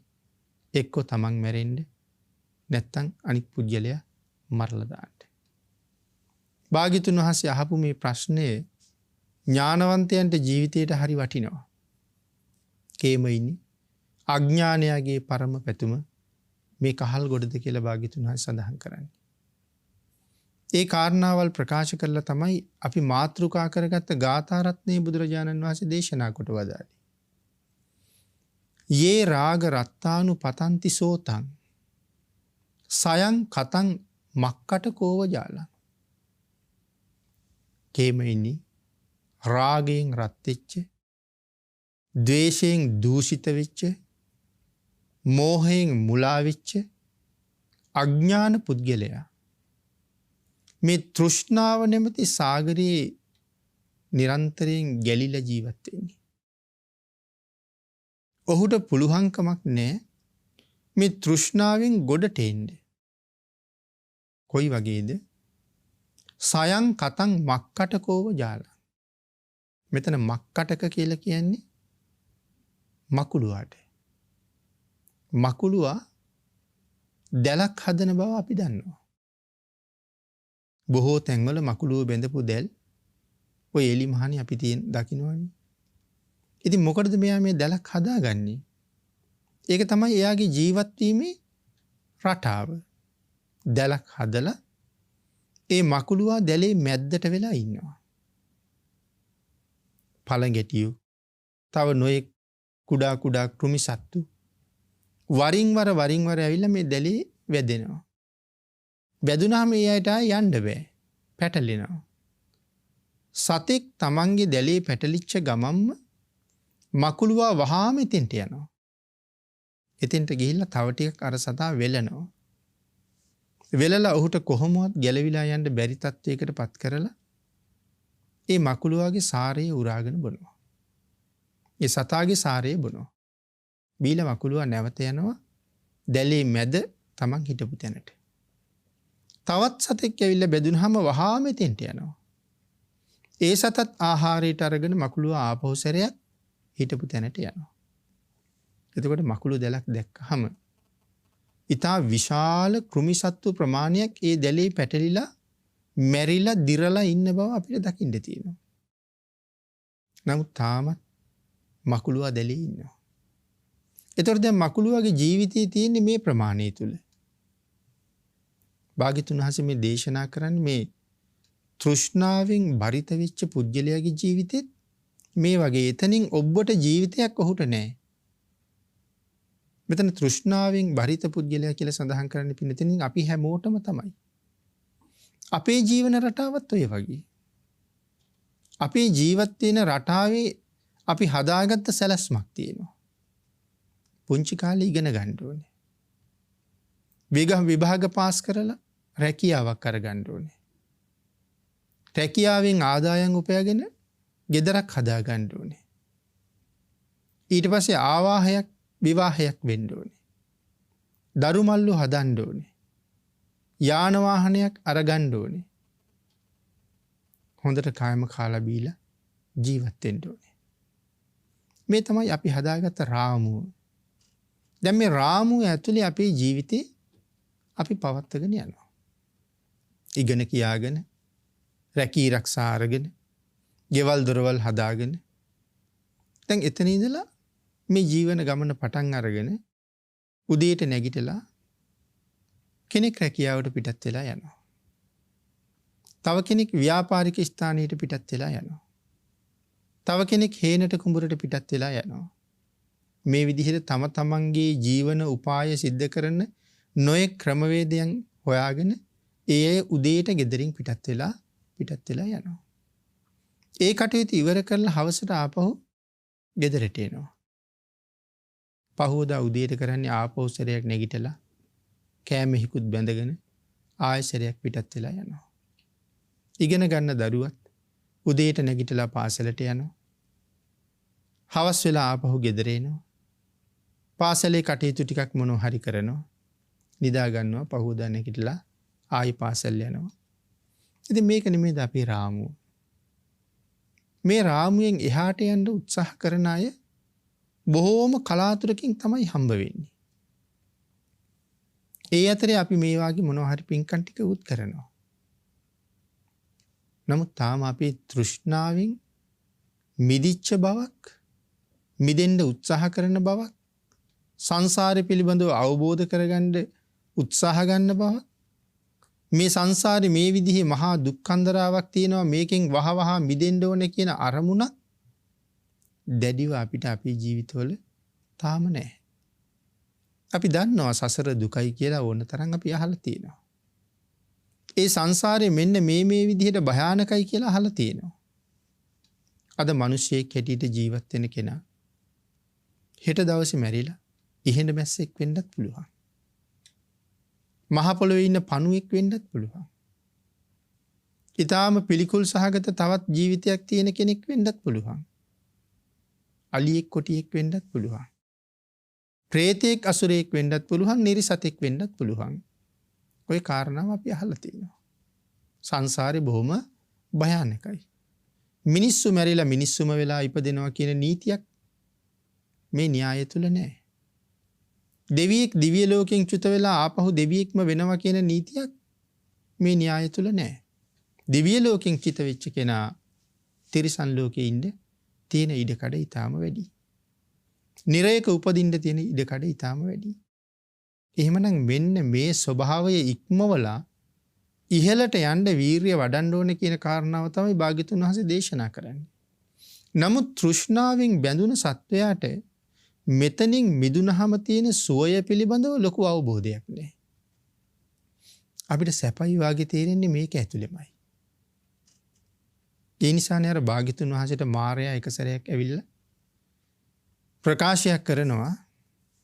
එක්ක තමන් මැරෙන්න නැත්තම් අනිත් පුජ්‍යලයා මරලා දාන්න. භාග්‍යතුන් වහන්සේ අහපු මේ ප්‍රශ්නය ඥානවන්තයන්ට ජීවිතයට හරි වටිනවා. කේමයිනි අඥානයාගේ පරම පැතුම මේ කහල් ගොඩද කියලා භාග්‍යතුන් වහන්සේ සඳහන් කරන්නේ. ඒ කාරණාවල් ප්‍රකාශ කරලා තමයි අපි මාතෘකා කරගත්ත ගාථා රත්නයේ බුදුරජාණන් වහන්සේ දේශනා කොට වදාළේ. යේ රාග රත්තානු පතන්ති සෝතං සයං කතං මක්කට කෝව ජාලං. කේමයිනි රාගයෙන් රත්වෙච්ච, ද්වේෂයෙන් දූෂිත වෙච්ච, මෝහයෙන් මුලාවෙච්ච අඥාන පුද්ගලයා මේ තෘෂ්ණාව නැමැති සාගරයේ නිරන්තරයෙන් ගැලිලා ජීවත් වෙන්නේ. ඔහුට පුළුවන්කමක් නැහැ මේ තෘෂ්ණාවෙන් ගොඩට එන්න. කොයි වගේද? සයං කතං මක්කටකෝව ජාලං. මෙතන මක්කටක කියලා කියන්නේ මකුළුවාට. මකුළුවා දැලක් හදන බව අපි දන්නවා. බොහෝ තැන්වල මකුළුව බැඳපු දැල් ඔය එලි මහනේ අපි තියෙන දකින්නවනේ. ඉතින් මොකටද මෙයා මේ දැලක් හදාගන්නේ? ඒක තමයි එයාගේ ජීවත් වීමේ රටාව. දැලක් හදලා ඒ මකුළුවා දැලේ මැද්දට වෙලා ඉන්නවා. පළඟැටියෝ, තව නොයෙක් කුඩා කුඩා කෘමි සත්තු වරින් වර ඇවිල්ලා මේ දැලේ වැදෙනවා. වැදුනහම ඒ අයට යන්න බෑ. පැටලෙනවා. සතෙක් තමන්ගේ දැලේ පැටලිච්ච ගමම්ම මකුළුවා වහාම එතෙන්ට යනවා. එතෙන්ට ගිහිල්ලා තව ටිකක් අර සතා වෙලනවා. වෙලලා ඔහුට කොහොමවත් ගැලවිලා යන්න බැරි තත්වයකට පත් කරලා ඒ මකුළුවාගේ සාරය උරාගෙන බොනවා. ඒ සතාගේ සාරය බොනවා. බීලා මකුළුවා නැවත යනවා දැලේ මැද තමන් හිටපු තැනට. තවත් සතෙක් ඇවිල්ලා බැදුනහම වහාම එතෙන්ට යනවා. ඒ සතත් ආහාරයට අරගෙන මකුළුවා ආපහු සැරයක් හිටපු තැනට යනවා. එතකොට මකුළු දැලක් දැක්කහම ඉතා විශාල කෘමිසත්තු ප්‍රමාණයක් ඒ දැලේ පැටලිලා මැරිලා දිරලා ඉන්න බව අපිට දකින්න තියෙනවා. නමුත් තාමත් මකුළුවා දැලේ ඉන්නවා. එතකොට දැන් මකුළුවාගේ ජීවිතයේ තියෙන්නේ මේ ප්‍රමාණය තුල. භාග්‍යතුන් වහන්සේ මේ දේශනා කරන්නේ මේ තෘෂ්ණාවෙන් බරිත වෙච්ච පුජ්‍යලයාගේ ජීවිතෙත් මේ වගේ එතනින් ඔබට ජීවිතයක් ඔහුට නැහැ. මෙතන තෘෂ්ණාවෙන් බරිත පුජ්‍යලයා කියලා සඳහන් කරන්න පින්නතින් අපි හැමෝටම තමයි. අපේ ජීවන රටාවත් ඔය වගේ. අපේ ජීවත් වෙන රටාවේ අපි හදාගත්ත සැලැස්මක් තියෙනවා. පුංචි කාලේ ඉගෙන ගන්න ඕනේ. විභාග පාස් කරලා රැකියාවක් අරගන්න ඕනේ. රැකියාවෙන් ආදායම් උපයාගෙන ගෙදරක් හදා ගන්න ඕනේ. ඊට පස්සේ ආවාහයක් විවාහයක් වෙන්න ඕනේ. දරු මල්ලු හදන්න ඕනේ. යාන වාහනයක් අරගන්න ඕනේ. හොඳට කායම කාලා බීලා ජීවත් වෙන්න ඕනේ. මේ තමයි අපි හදාගත්ත රාමුව. දැන් මේ රාමුව ඇතුලේ අපේ ජීවිතේ අපි පවත්වාගෙන යනවා. ඉගෙන කියාගෙන, රැකී රක්ෂා අරගෙන, ගෙවල් දොරවල් හදාගෙන දැන් එතන ඉඳලා මේ ජීවන ගමන පටන් අරගෙන උදේට නැගිටලා කෙනෙක් රැකියාවට පිටත් වෙලා යනවා. තව කෙනෙක් ව්‍යාපාරික ස්ථානයට පිටත් වෙලා යනවා. තව කෙනෙක් හේනට කුඹරට පිටත් වෙලා යනවා. මේ විදිහට තම තමන්ගේ ජීවන උපාය සිද්ධ කරන නොයෙක් ක්‍රමවේදයන් හොයාගෙන ඒ උදේට ගෙදරින් පිටත් වෙලා යනවා. ඒ කටයුතු ඉවර කරලා හවසට ආපහු ගෙදරට එනවා. පහෝදා උදේට කරන්නේ ආපහු සැරයක් නැගිටලා කෑමෙහිකුත් බැඳගෙන ආයෙ සැරයක් පිටත් වෙලා යනවා. ඉගෙන ගන්න දරුවත් උදේට නැගිටලා පාසලට යනවා. හවස් වෙලා ආපහු ගෙදර එනවා. පාසලේ කටයුතු ටිකක් මොනවා හරි කරනවා. නිදා ගන්නවා. පහෝදා නැගිටලා ආයෙ පාසල් යනවා. ඉතින් මේක නෙමෙයිද අපේ රාමුව. මේ රාමුවෙන් එහාට යන්න උත්සාහ කරන අය බොහෝම කලාතුරකින් තමයි හම්බ වෙන්නේ. ඒ අතරේ අපි මේ වාගේ මොනවා හරි පින්කම් ටික උත් කරනවා. නමුත් තාම අපි තෘෂ්ණාවෙන් මිදිච්ච බවක්, මිදෙන්න උත්සාහ කරන බවක්, සංසාරය පිළිබඳව අවබෝධ කරගන්න උත්සාහ ගන්න බවක්, මේ සංසාරේ මේ විදිහේ මහා දුක්ඛන්දරාවක් තියෙනවා, මේකෙන් වහවහ මිදෙන්න ඕනේ කියන අරමුණක් දැඩිව අපිට අපේ ජීවිතවල තාම නෑ. අපි දන්නවා සසර දුකයි කියලා ඕන තරම් අපි අහලා තියෙනවා. ඒ සංසාරේ මෙන්න මේ විදිහට භයානකයි කියලා අහලා තියෙනවා. අද මිනිස්සෙක් හැටියට ජීවත් වෙන කෙනා හෙට දවසේ මැරිලා ඉහෙඳ මැස්සෙක් වෙන්නත් පුළුවන්. මහ පොළොවේ ඉන්න පණුවෙක් වෙන්නත් පුළුවන්. ඊටාම පිළිකුල් සහගත තවත් ජීවිතයක් තියෙන කෙනෙක් වෙන්නත් පුළුවන්. අලියෙක් කොටියෙක් වෙන්නත් පුළුවන්. ප්‍රේතෙක් අසුරයෙක් වෙන්නත් පුළුවන්, නිරිසතෙක් වෙන්නත් පුළුවන්. ඔය කාරණාව අපි අහලා තියෙනවා. සංසාරේ බොහොම භයානකයි. මිනිස්සු මැරිලා මිනිස්සුම වෙලා ඉපදෙනවා කියන නීතියක් මේ න්‍යාය තුල නැහැ. දෙවියෙක් දිව්‍ය ලෝකෙන් චුත වෙලා ආපහු දෙවියෙක්ම වෙනවා කියන නීතියක් මේ න්‍යාය තුල නැහැ. දිව්‍ය ලෝකෙන් චිත වෙච්ච කෙනා තිරිසන් ලෝකේ ඉන්න තියෙන ඉඩකඩ ඊටාම වැඩි. නිරයක උපදින්න තියෙන ඉඩකඩ ඊටාම වැඩි. එහෙමනම් මෙන්න මේ ස්වභාවය ඉක්මවලා ඉහළට යන්න වීරිය වඩන්න ඕනේ කියන කාරණාව තමයි භාග්‍යතුන් වහන්සේ දේශනා කරන්නේ. නමුත් තෘෂ්ණාවෙන් බැඳුන සත්වයාට මෙතනින් මිදුනහම තියෙන සුවය පිළිබඳව ලොකු අවබෝධයක් නැහැ. අපිට සැපයි වාගේ තේරෙන්නේ මේක ඇතුළෙමයි. ඒ නිසානේ අර භාග්‍යතුන් වහන්සේට මාරයා එක සැරයක් ඇවිල්ලා ප්‍රකාශයක් කරනවා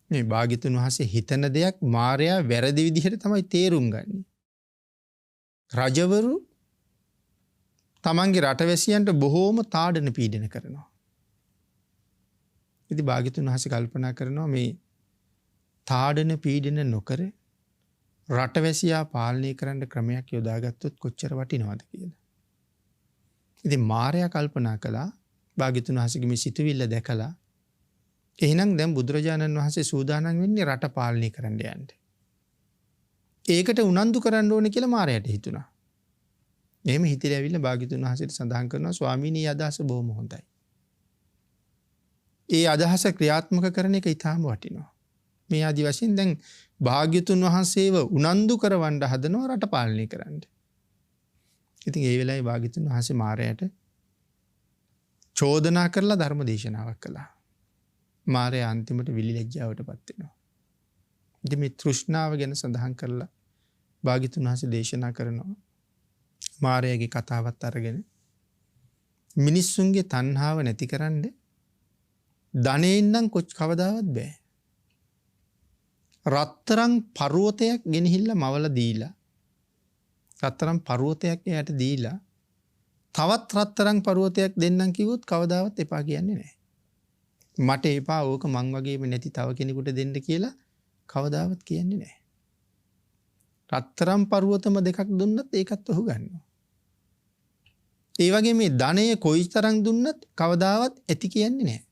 මේ භාග්‍යතුන් වහන්සේ හිතන දෙයක් මාරයා වැරදි විදිහට තමයි තේරුම් ගන්නේ. රජවරු තමන්ගේ රටවැසියන්ට බොහෝම තාඩන පීඩන කරනවා. ඉතින් භාග්‍යතුන් වහන්සේ කල්පනා කරනවා මේ තාඩන පීඩන නොකර රටවැසියා පාලනය කරන්න ක්‍රමයක් යොදාගත්තොත් කොච්චර වටිනවද කියලා. ඉතින් මාරයා කල්පනා කළා භාග්‍යතුන් වහන්සේගේ මේ සිතුවිල්ල දැකලා එහෙනම් දැන් බුදුරජාණන් වහන්සේ සූදානම් වෙන්නේ රට පාලනය කරන්න යන්න. ඒකට උනන්දු කරන්න ඕනේ කියලා මාරයාට හිතුණා. එහෙම හිතලා ඇවිල්ලා භාග්‍යතුන් වහන්සේට සඳහන් කරනවා ස්වාමීනි අදහස බොහොම හොඳයි. ඒ අදහස ක්‍රියාත්මක කරන එක ඊටාම වටිනවා. මේ ආදි වශයෙන් දැන් භාග්‍යතුන් වහන්සේව උනන්දු කරවන්න හදනවා රට පාලනය කරන්න. ඉතින් ඒ වෙලාවේ භාග්‍යතුන් වහන්සේ මාරයාට චෝදනා කරලා ධර්ම දේශනාවක් කළා. මාරයා අන්තිමට විලිලැජ්ජාවටපත් වෙනවා. ඉතින් මේ තෘෂ්ණාව ගැන සඳහන් කරලා භාග්‍යතුන් වහන්සේ දේශනා කරනවා. මාරයාගේ කතාවත් අරගෙන මිනිස්සුන්ගේ තණ්හාව නැතිකරන්න ධනෙන් නම් කවදාවත් බෑ. රත්තරන් පර්වතයක් ගෙනහිල්ලා මවලා දීලා රත්තරන් පර්වතයක් එයාට දීලා තවත් රත්තරන් පර්වතයක් දෙන්නම් කිව්වොත් කවදාවත් එපා කියන්නේ නැහැ. මට එපා ඕක මං වගේම නැති තව කෙනෙකුට දෙන්න කියලා කවදාවත් කියන්නේ නැහැ. රත්තරන් පර්වතම දෙකක් දුන්නත් ඒකත් ඔහු ගන්නවා. ඒ වගේ මේ ධනය කොයිතරම් දුන්නත් කවදාවත් ඇති කියන්නේ නැහැ.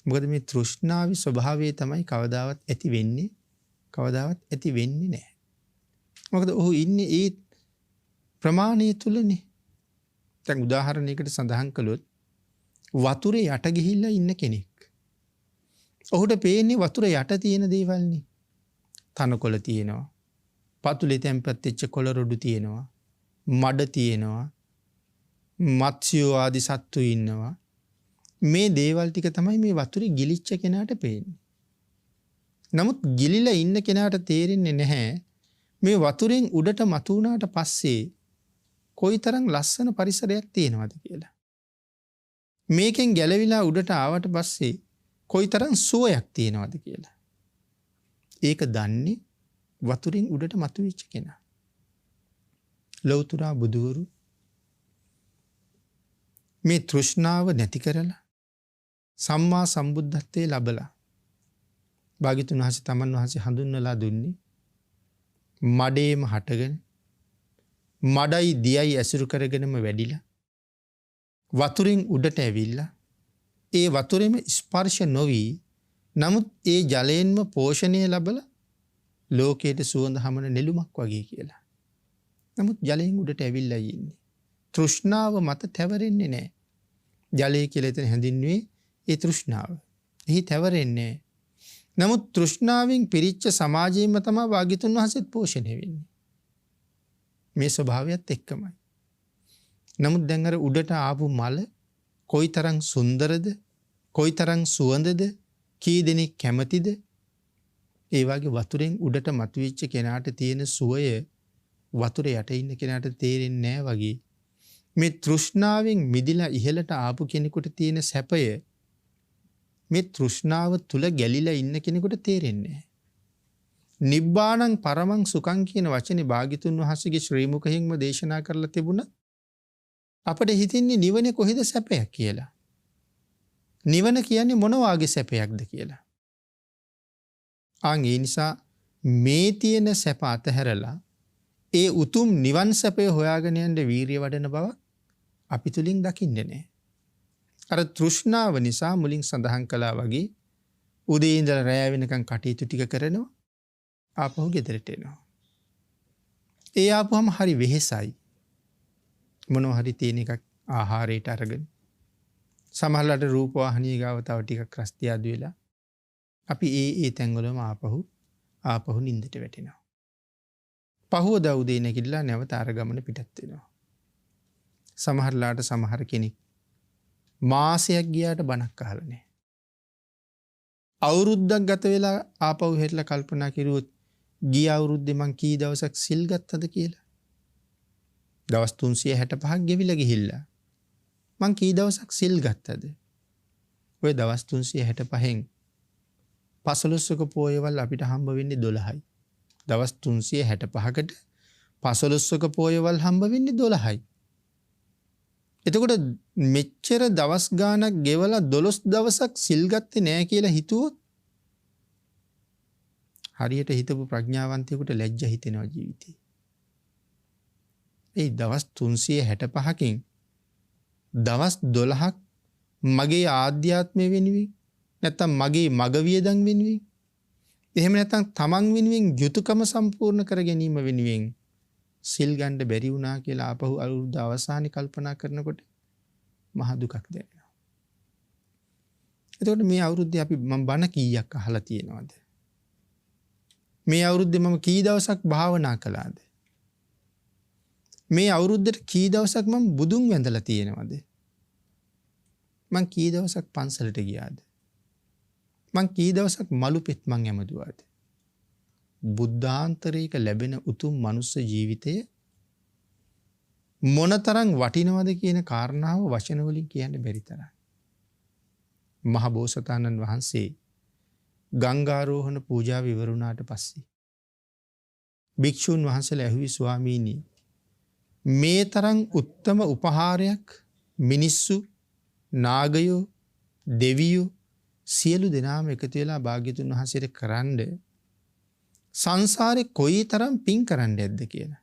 මොකද මේ තෘෂ්ණාවේ ස්වභාවය තමයි කවදාවත් ඇති වෙන්නේ කවදාවත් ඇති වෙන්නේ නැහැ. මොකද ඔහු ඉන්නේ ඒ ප්‍රමාණය තුලනේ. දැන් උදාහරණයකට සඳහන් කළොත් වතුරේ යට ගිහිල්ලා ඉන්න කෙනෙක්. ඔහුට පේන්නේ වතුර යට තියෙන දේවල්නේ. තනකොළ තියෙනවා. පතුලේ තැම්පත් වෙච්ච කොළ රොඩු තියෙනවා. මඩ තියෙනවා. මත්ස්‍යෝ ආදි සත්තු ඉන්නවා. මේ දේවල් ටික තමයි මේ වතුරේ ගිලිච්ච කෙනාට පේන්නේ. නමුත් ගිලිලා ඉන්න කෙනාට තේරෙන්නේ නැහැ මේ වතුරෙන් උඩට මතු වුණාට පස්සේ කොයිතරම් ලස්සන පරිසරයක් තියෙනවද කියලා. මේකෙන් ගැලවිලා උඩට ආවට පස්සේ කොයිතරම් සුවයක් තියෙනවද කියලා. ඒක දන්නේ වතුරෙන් උඩට මතුවෙච්ච කෙනා. ලෞතර බුදුවරු මේ තෘෂ්ණාව නැති කරලා සම්මා සම්බුද්ධත්වයේ ලැබලා භාග්‍යතුන් වහන්සේ තමන් වහන්සේ හඳුන්වලා දුන්නේ මඩේම හටගෙන මඩයි දියයි ඇසුරු කරගෙනම වැඩිලා වතුරෙන් උඩට ඇවිල්ලා ඒ වතුරෙම ස්පර්ශ නොවි නමුත් ඒ ජලයෙන්ම පෝෂණය ලැබලා ලෝකයට සුවඳ හමන නෙළුමක් වගේ කියලා. නමුත් ජලයෙන් උඩට ඇවිල්ලා ඉන්නේ. තෘෂ්ණාව මත තැවරෙන්නේ නැහැ. ජලය කියලා එතන හැඳින්වුවේ ඒ තෘෂ්ණාව. එහි තැවරෙන්නේ නැහැ. නමුත් තෘෂ්ණාවෙන් පිරිච්ච සමාජයෙන්ම තමයි භාග්‍යතුන් වහන්සේත් පෝෂණය වෙන්නේ. මේ ස්වභාවයත් එක්කමයි. නමුත් දැන් අර උඩට ආපු මල කොයිතරම් සුන්දරද කොයිතරම් සුවඳද කී දෙනෙක් කැමතිද ඒ වගේ වතුරෙන් උඩට මතුවෙච්ච කෙනාට තියෙන සුවය වතුර යට ඉන්න කෙනාට තේරෙන්නේ නැහැ වගේ මේ තෘෂ්ණාවෙන් මිදිලා ඉහළට ආපු කෙනෙකුට තියෙන සැපය මේ තෘෂ්ණාව තුල ගැලිලා ඉන්න කෙනෙකුට තේරෙන්නේ නැහැ. නිබ්බාණං පරමං සුඛං කියන වචනේ භාග්‍යතුන් වහන්සේගේ ශ්‍රී මුඛයෙන්ම දේශනා කරලා තිබුණා. අපිට හිතෙන්නේ නිවනේ කොහෙද සැපයක් කියලා. නිවන කියන්නේ මොන වාගේ සැපයක්ද කියලා. ඒ නිසා මේ තියෙන සැප අතහැරලා ඒ උතුම් නිවන් සැපය හොයාගෙන යන්න වීරිය වඩන බව අපි තුලින් දකින්නේ නැහැ. අර තෘෂ්ණාව නිසා මුලින් සඳහන් කළා වගේ උදේ ඉඳලා රැය වෙනකන් කටයුතු ටික කරනවා ආපහු ගෙදරට එනවා. ඒ ආපුවම හරි වෙහෙසයි. මොනවා හරි තියෙන එකක් ආහාරයට අරගෙන සමහරවිට රූප වාහිනිය ගාව තව ටිකක් රස්තියාදු වෙලා අපි ඒ තැන්වලම ආපහු නිින්දට වැටෙනවා. පහුවදා උදේ නැගිටලා නැවත අර ගමන පිටත් වෙනවා. සමහර කෙනෙක් මාසයක් ගියාට බණක් අහලා නැහැ. අවුරුද්දක් ගත වෙලා ආපහු හෙట్లా කල්පනා කරුවොත් ගිය අවුරුද්දේ මං කී දවසක් සිල් ගත්තද කියලා. දවස් 365ක් ගෙවිලා ගිහිල්ලා. මං කී දවසක් සිල් ගත්තද? ඔය දවස් 365න් 15ක පොයවල් අපිට හම්බ වෙන්නේ 12යි. දවස් 365කට 15ක පොයවල් හම්බ වෙන්නේ 12යි. එතකොට මෙච්චර දවස් ගාණක් ගෙවලා 12 දවසක් සිල් ගත්තේ නැහැ කියලා හිතුවොත් හරියට හිතපු ප්‍රඥාවන්තයෙකුට ලැජ්ජ හිතෙනවා ජීවිතේ. ඒ දවස් 365කින් දවස් 12ක් මගේ ආධ්‍යාත්මය වෙනුවෙන් නැත්තම් මගේ මග වියදම් වෙනුවෙන් එහෙම නැත්තම් තමන් වෙනුවෙන් යුතුයකම සම්පූර්ණ කර ගැනීම වෙනුවෙන් සිල් ගන්න බැරි වුණා කියලා ආපහු අවුරුද්ද අවසානයේ කල්පනා කරනකොට මහ දුකක් දැනෙනවා. එතකොට මේ අවුරුද්දේ මම බණ කීයක් අහලා තියෙනවද? මේ අවුරුද්දේ මම කී දවසක් භාවනා කළාද? මේ අවුරුද්දට කී දවසක් මම බුදුන් වැඳලා තියෙනවද? මං කී දවසක් පන්සලට ගියාද? මං කී දවසක් මලු පෙත් මං ඇමදුවාද? බුද්ධාන්තරයක ලැබෙන උතුම් මනුස්ස ජීවිතය මොනතරම් වටිනවද කියන කාරණාව වචන වලින් කියන්න බැරි තරම්. මහ බෝසතාණන් වහන්සේ ගංගාරෝහණ පූජාව ඉවරුණාට පස්සේ භික්ෂුන් වහන්සේලා ඇහුවේ ස්වාමීනි මේ තරම් උත්තම උපහාරයක් මිනිස්සු නාගයෝ දෙවියෝ සියලු දෙනාම එකතු වෙලා භාග්‍යතුන් වහන්සේට කරන්න සංසාරේ කොයිතරම් පින් කරන්න ඇද්ද කියලා.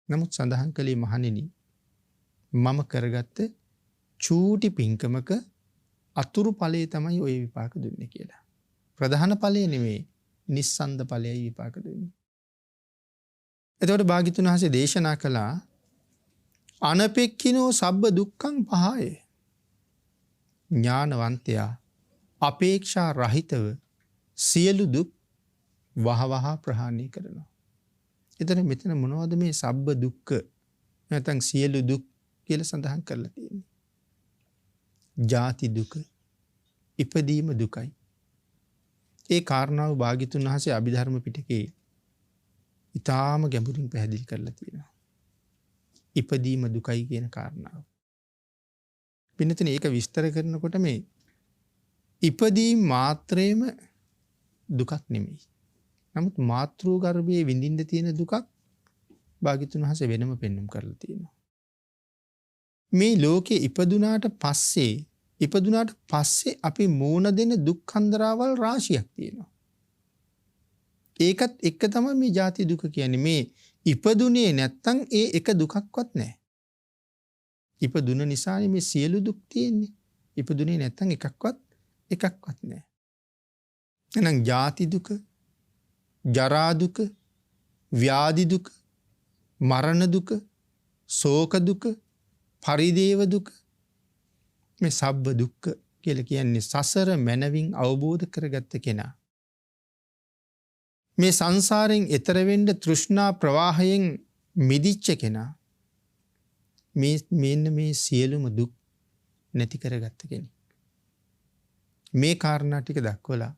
නමුත් සඳහන් කළේ මහණෙනි මම කරගත්ත චූටි පින්කමක අතුරු ඵලයේ තමයි ওই විපාක දුන්නේ කියලා. ප්‍රධාන ඵලය නෙමෙයි නිස්සන්ද ඵලයයි විපාක දුන්නේ. එතකොට භාග්‍යතුන් වහන්සේ දේශනා කළා අනපෙක්ඛිනෝ සබ්බ දුක්ඛං පහය. ඥානවන්තයා අපේක්ෂා රහිතව සියලු දුක් වහවහ ප්‍රහාණය කරනවා. එතන මෙතන මොනවද මේ සබ්බ දුක්ඛ නැත්නම් සියලු දුක් කියලා සඳහන් කරලා තියෙන්නේ? ජාති දුක, ඉපදීම දුකයි. ඒ කාරණාව භාග්‍යතුන් වහන්සේ අභිධර්ම පිටකේ ඊටාම ගැඹුරින් පැහැදිලි කරලා තියෙනවා. ඉපදීම දුකයි කියන කාරණාව. පින්නතනේ ඒක විස්තර කරනකොට මේ ඉපදීම මාත්‍රේම දුකක් නෙමෙයි. නමුත් මාතෘ ගර්භයේ විඳින්න තියෙන දුකක් භාග්‍යතුන් වහන්සේ වෙනම පෙන්වුම් කරලා තියෙනවා. මේ ලෝකේ ඉපදුනාට පස්සේ අපි මූණ දෙන දුක් හන්දරාවල් රාශියක් තියෙනවා. ඒකත් එක්ක තමයි මේ ජාති දුක කියන්නේ. මේ ඉපදුනේ නැත්තම් ඒ එක දුකක්වත් නැහැ. ඉපදුන නිසානේ මේ සියලු දුක් තියෙන්නේ. ඉපදුනේ නැත්තම් එකක්වත් නැහැ. එහෙනම් ජාති දුක, ජරා දුක, ව්‍යාධි දුක, මරණ දුක, ශෝක දුක, පරිදේව දුක, මේ සබ්බ දුක්ඛ කියලා කියන්නේ සසර මනවින් අවබෝධ කරගත්ත කෙනා. මේ සංසාරයෙන් එතර වෙන්න තෘෂ්ණා ප්‍රවාහයෙන් මිදිච්ච කෙනා. මේ සියලුම දුක් නැති කරගත්ත කෙනෙක්. මේ කාරණා ටික දක්වලා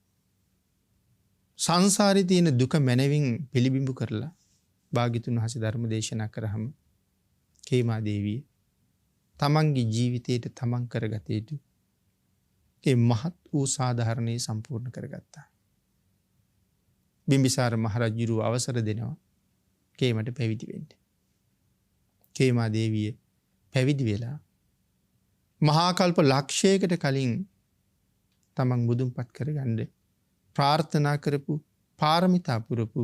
සංසාරේ තියෙන දුක මැනවින් පිළිබිඹු කරලා භාග්‍යතුන් වහන්සේ ධර්ම දේශනා කරාම කේමා දේවිය තමන්ගේ ජීවිතයට තමන් කරගත යුතු ඒ මහත් වූ සාධාරණේ සම්පූර්ණ කරගත්තා. බිම්බිසාර මහරජුරුව අවසර දෙනවා කේමට පැවිදි වෙන්න. කේමා දේවිය පැවිදි වෙලා මහා කල්ප ලක්ෂයකට කලින් තමන් මුදුන්පත් කරගන්න ප්‍රාර්ථනා කරපු පාරමිතා පුරපු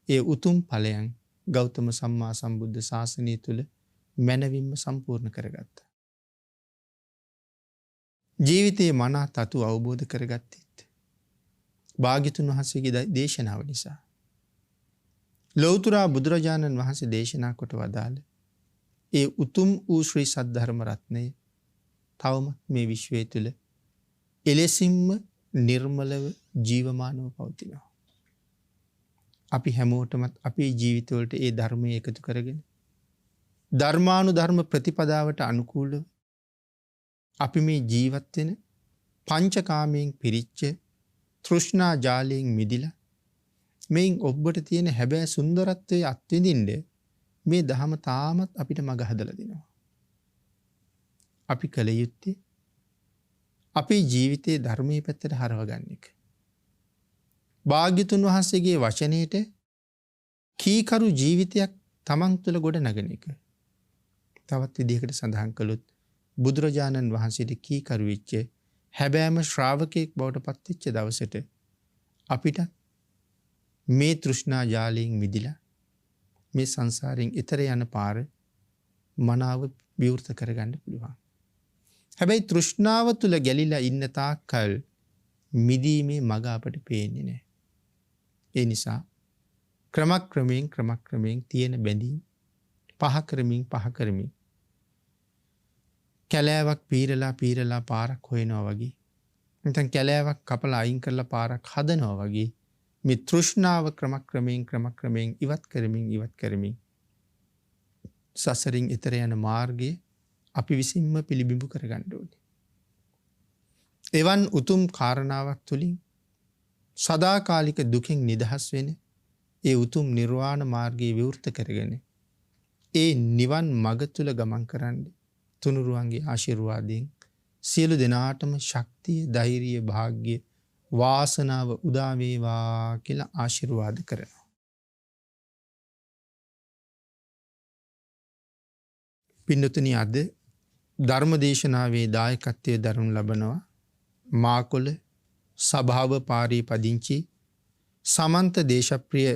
ඒ උතුම් ඵලයන් ගෞතම සම්මා සම්බුද්ධ ශාසනය තුල මැනවින්ම සම්පූර්ණ කරගත්තා. ජීවිතයේ මනා තතු අවබෝධ කරගත්තෙත් භාග්‍යතුන් වහන්සේගේ දේශනාව නිසා. ලෞතුරා බුදුරජාණන් වහන්සේ දේශනා කොට වදාළ ඒ උතුම් වූ ශ්‍රී සද්ධර්ම රත්නය තවමත් මේ විශ්වය තුළ එලෙසින්ම නිර්මලව ජීවමානව පවතිනවා. අපි හැමෝටමත් අපේ ජීවිතවලට ඒ ධර්මය එකතු කරගෙන ධර්මානුධර්ම ප්‍රතිපදාවට අනුකූලව අපි මේ ජීවත් වෙන පංචකාමයෙන් පිරිච්ච තෘෂ්ණා ජාලයෙන් මිදිලා මේන් ඔබට තියෙන හැබෑ සුන්දරත්වයේ අත්විඳින්න මේ ධහම තාමත් අපිට මඟ හදලා දෙනවා. අපි කල යුත්තේ අපේ ජීවිතයේ ධර්මයේ පැත්තට හරව ගන්න එක. භාග්‍යතුන් වහන්සේගේ වචනයේට කීකරු ජීවිතයක් තමන් තුළ ගොඩ නගන එක. තවත් විදිහකට සඳහන් කළොත් බුදුරජාණන් වහන්සේට කීකරු වෙච්ච හැබෑම ශ්‍රාවකයෙක් බවට පත් වෙච්ච දවසට අපිට මේ තෘෂ්ණා ජාලයෙන් මිදිලා මේ සංසාරයෙන් ඈතර යන පාර මනාව විවෘත කරගන්න පුළුවන්. හැබැයි තෘෂ්ණාව තුල ගැලිලා ඉන්න තාක්කල් මිදීමේ මඟ අපට පේන්නේ නැහැ. ඒ නිසා ක්‍රමක්‍රමයෙන් තියෙන බැඳීම් පහ කරමින් කැලෑවක් පීරලා පාරක් හොයනවා වගේ නැත්නම් කැලෑවක් කපලා අයින් කරලා පාරක් හදනවා වගේ මේ තෘෂ්ණාව ක්‍රමක්‍රමයෙන් ඉවත් කරමින් සසරින් ඈතර යන මාර්ගය අපි විසින්ම පිළිබිඹු කරගන්න ඕනේ. එවන් උතුම් කාරණාවක් තුලින් සදාකාලික දුකින් නිදහස් වෙන ඒ උතුම් නිර්වාණ මාර්ගයේ විවෘත කරගෙන ඒ නිවන් මඟ තුල ගමන් කරන්න තුනුරුවන්ගේ ආශිර්වාදයෙන් සියලු දෙනාටම ශක්තිය, ධෛර්යය, වාග්ය, වාසනාව උදා වේවා කියලා ආශිර්වාද කරනවා. පින්නතුනි අද ධර්මදේශනාවේ දායකත්වයේ දරනු ලබනවා මාකොළ සභාව පාරී පදිංචි සමන්ත දේශප්‍රිය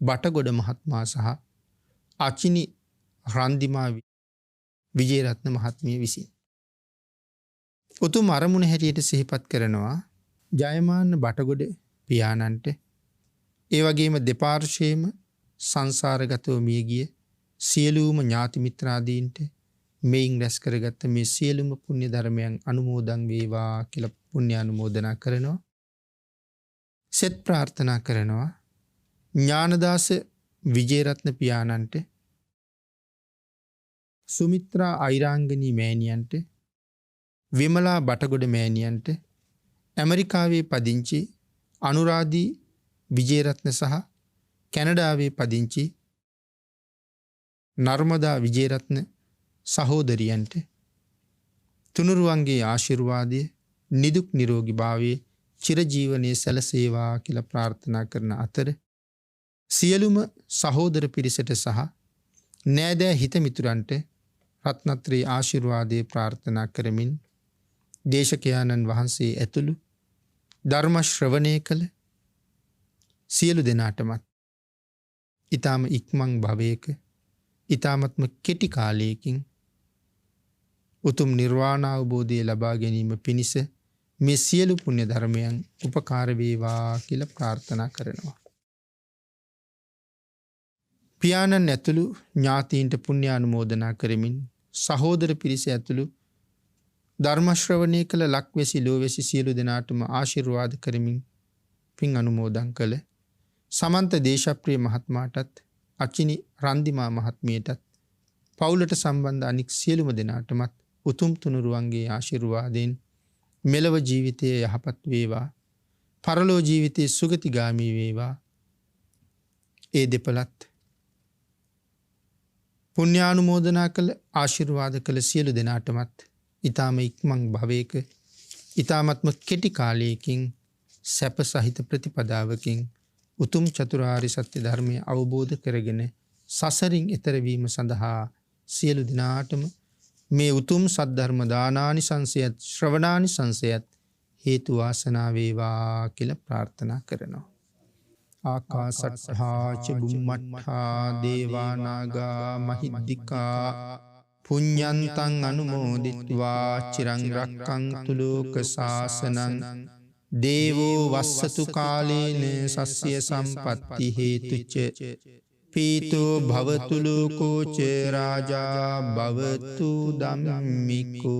බටගොඩ මහත්මයා සහ අචිනි රන්දිමා විජේරත්න මහත්මිය විසින්. උතුම් අරමුණ හැටියට සිහිපත් කරනවා ජයමාන්න බටගොඩ පියාණන්ට ඒ වගේම දෙපාර්ශ්වයේම සංසාරගතව මියගිය සියලුම ඥාති මිත්‍රාදීන්ට මෙයින් රැස් කරගත්ත මේ සියලුම පුණ්‍ය ධර්මයන් අනුමෝදන් වේවා කියලා පුණ්‍ය අනුමෝදනා කරනවා. සෙත් ප්‍රාර්ථනා කරනවා ඥානදාස විජේරත්න පියාණන්ට, සුමිත්‍රා අයිරාංගනී මෑණියන්ට, විමලා බටගොඩ මෑණියන්ට, ඇමරිකාවේ පදිංචි අනුරාදී විජේරත්න සහ කැනඩාවේ පදිංචි නර්මදා විජේරත්න සහෝදරියන්ට තුනුරුවන්ගේ ආශිර්වාදය, නිදුක් නිරෝගී භාවයේ චිරජීවනයේ සැලසේවා කියලා ප්‍රාර්ථනා කරන අතර සියලුම සහෝදර පිරිසට සහ නෑදෑ හිත මිතුරන්ට රත්නත්‍රී ආශිර්වාදයේ ප්‍රාර්ථනා කරමින් දේශකයාණන් වහන්සේ ඇතුළු ධර්ම ශ්‍රවණය කළ සියලු දෙනාටමත් ඊටාම ඉක්මන් භවයක ඊ타මත්ම කෙටි කාලයකින් උතුම් නිර්වාණ අවබෝධය ලබා ගැනීම පිණිස මේ සියලු පුණ්‍ය ධර්මයන් උපකාර වේවා කියලා ප්‍රාර්ථනා කරනවා. පියාණන් ඇතුළු ඥාතීන්ට පුණ්‍ය අනුමෝදනා කරමින් සහෝදර පිරිස ඇතුළු ධර්ම ශ්‍රවණය කළ ලක්වැසි ලෝවැසි සියලු දෙනාටම ආශිර්වාද කරමින් පින් අනුමෝදන් කළ සමන්ත දේශප්‍රිය මහත්මයාටත් අචිනි රන්දිමා මහත්මියටත් පවුලට සම්බන්ධ අනික් සියලුම දෙනාටමත් උතුම් තුනුරුවන්ගේ ආශිර්වාදයෙන් මෙලව ජීවිතය යහපත් වේවා. පරලෝ ජීවිතයේ සුගතිගාමී වේවා. ඒ දෙපළත් පුණ්‍යානුමෝදනා කළ ආශිර්වාද කළ සියලු දෙනාටමත් ඊ타ම ඉක්මන් භවයක ඊ타මත්ම කෙටි කාලයකින් සැප සහිත ප්‍රතිපදාවකින් උතුම් චතුරාර්ය සත්‍ය ධර්මය අවබෝධ කරගෙන සසරින් එතර වීම සඳහා සියලු දෙනාටම මේ උතුම් සද්ධර්ම දානානිසංසයත් ශ්‍රවණානිසංසයත් හේතු වාසනා වේවා කියලා ප්‍රාර්ථනා කරනවා. ආකාසට්ඨා ච බුම්මට්ඨා දේවා නාග මහිද්దికා පුඤ්ඤන්තං අනුමෝදිත්වා චිරං රක්ඛන්තු ලෝක සාසනං දේවෝ වස්සතු කාලේන සස්්‍ය සම්පත්ති හේතුච පීතෝ භවතු ලෝකෝ ච රාජා භවතු ධම්මිකෝ.